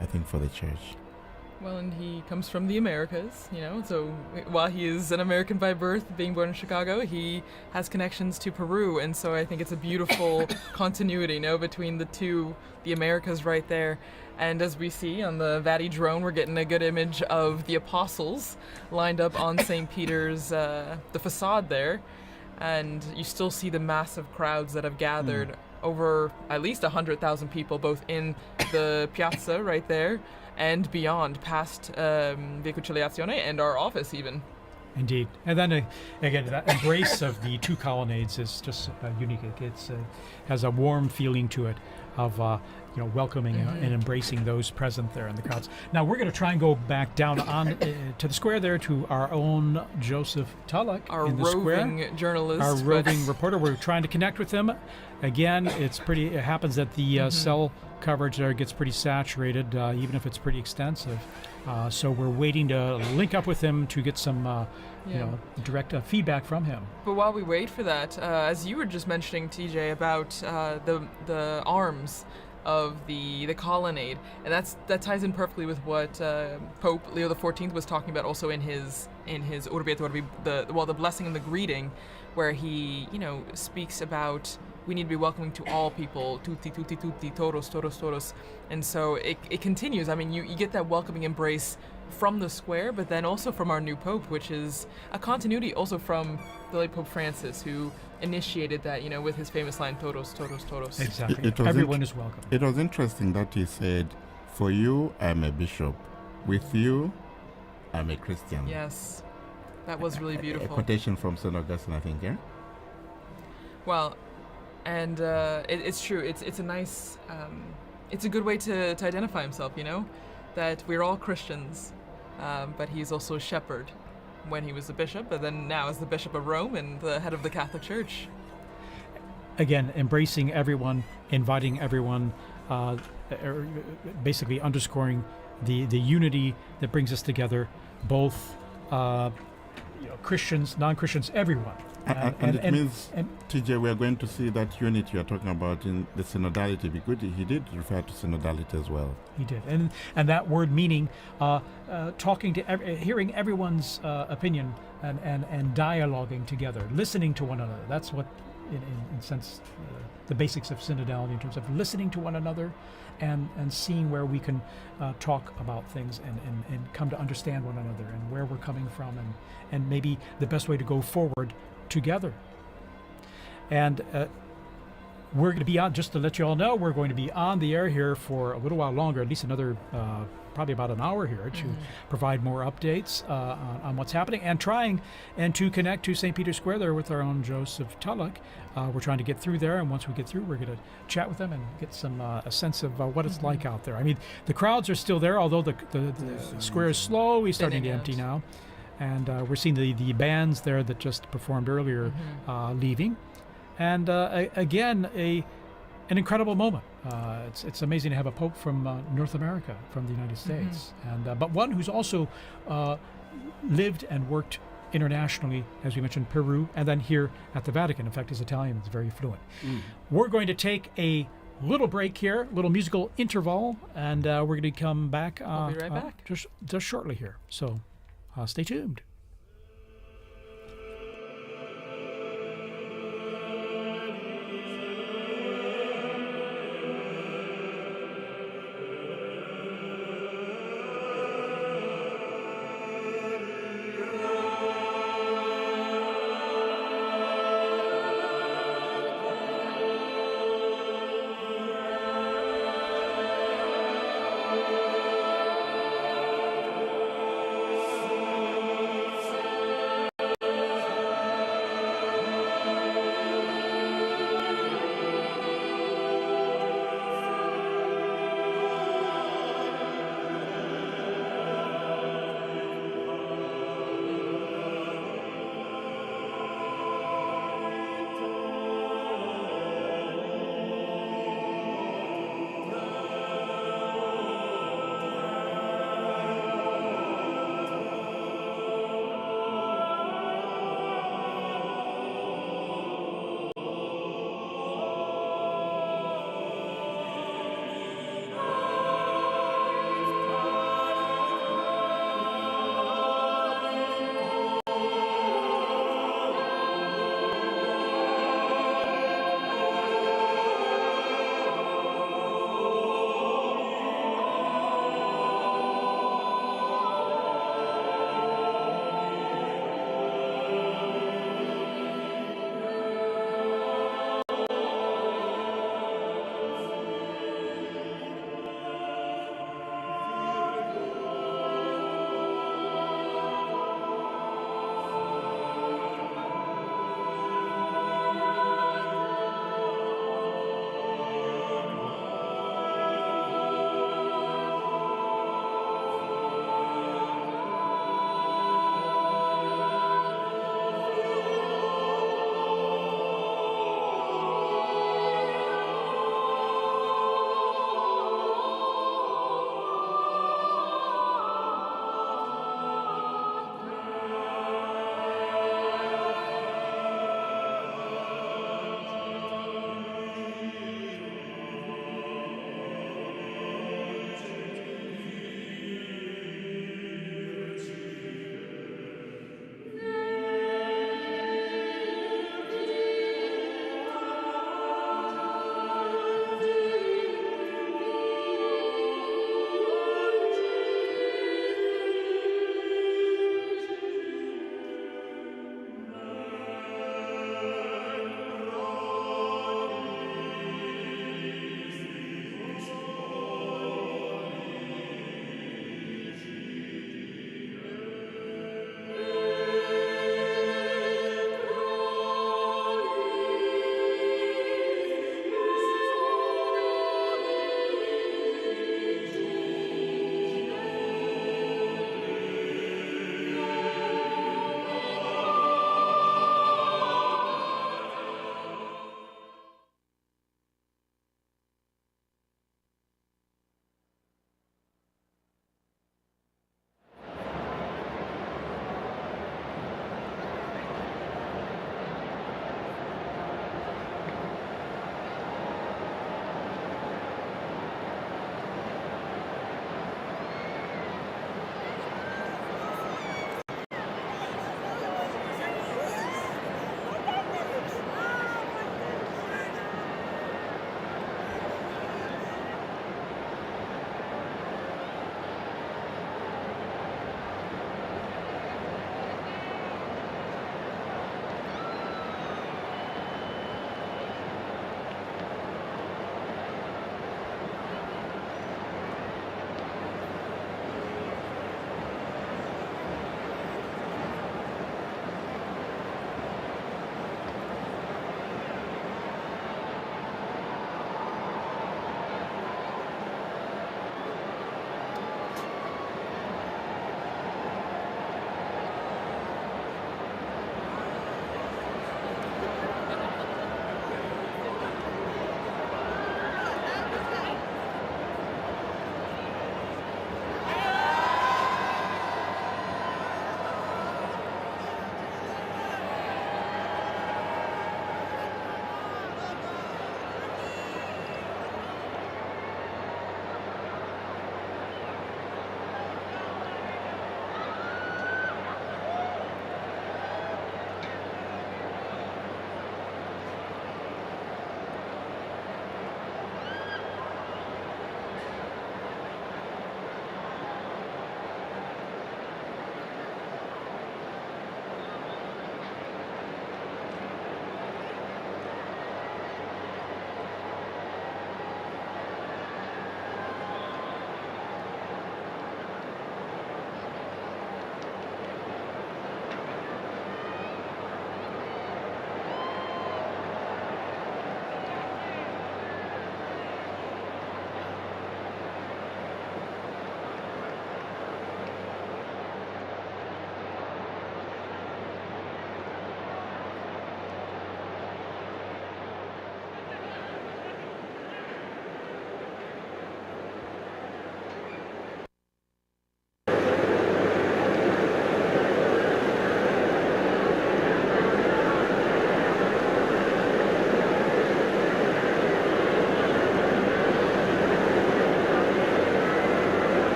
I think, for the church. Well, and he comes from the Americas, you know, so while he is an American by birth, being born in Chicago, he has connections to Peru, and so I think it's a beautiful continuity, you know, between the two, the Americas right there. And as we see on the Vati drone, we're getting a good image of the apostles lined up on St. Peter's, the facade there, and you still see the massive crowds that have gathered, over at least 100,000 people, both in the piazza right there and beyond, past Via Conciliazione and our office even. Indeed. And then again, that embrace of the 2 colonnades is just unique. It has a warm feeling to it of welcoming and embracing those present there in the crowds. Now we're going to try and go back down on to the square there to our own Joseph Tulloch, our in the roving square. Journalist, our roving reporter. We're trying to connect with him. Again, it happens that the cell coverage there gets pretty saturated, even if it's pretty extensive. So we're waiting to link up with him to get some direct feedback from him. But while we wait for that, as you were just mentioning, TJ, about the arms of the colonnade, and that ties in perfectly with what Pope Leo XIV was talking about also in his Urbi et Orbi, the blessing and the greeting, where he speaks about we need to be welcoming to all people, tutti, tutti, tutti, todos, todos, todos. And so it continues. I mean, you get that welcoming embrace from the square, but then also from our new Pope, which is a continuity also from the late Pope Francis, who initiated that, with his famous line, todos, todos, todos. Exactly. Everyone is welcome. It was interesting that he said, for you, I'm a bishop. With you, I'm a Christian. Yes. That was really beautiful. A quotation from St. Augustine, I think, yeah? Well, and it's true. It's a nice, it's a good way to identify himself, that we're all Christians, but he's also a shepherd when he was a bishop, but then now as the Bishop of Rome and the head of the Catholic Church. Again, embracing everyone, inviting everyone, basically underscoring the unity that brings us together, both Christians, non-Christians, everyone. And it means, TJ, we are going to see that unity you're talking about in the synodality, because he did refer to synodality as well. He did, and that word meaning talking to hearing everyone's opinion and dialoguing together, listening to one another. That's what, in a sense, the basics of synodality, in terms of listening to one another and seeing where we can talk about things and come to understand one another and where we're coming from and maybe the best way to go forward together. And we're going to be on, just to let you all know, we're going to be on the air here for a little while longer, at least another probably about an hour here, to provide more updates on what's happening and trying and to connect to St. Peter's Square there with our own Joseph Tulloch. We're trying to get through there, and once we get through, we're going to chat with them and get some a sense of what it's like out there. I mean, the crowds are still there, although the square is slowly starting to empty now. And we're seeing the bands there that just performed earlier leaving. And again, an incredible moment. It's amazing to have a pope from North America, from the United States, and but one who's also lived and worked internationally, as we mentioned, Peru, and then here at the Vatican. In fact, his Italian is very fluent. We're going to take a little break here, little musical interval, and we're going to come back. We'll be right back. Just shortly here. So stay tuned.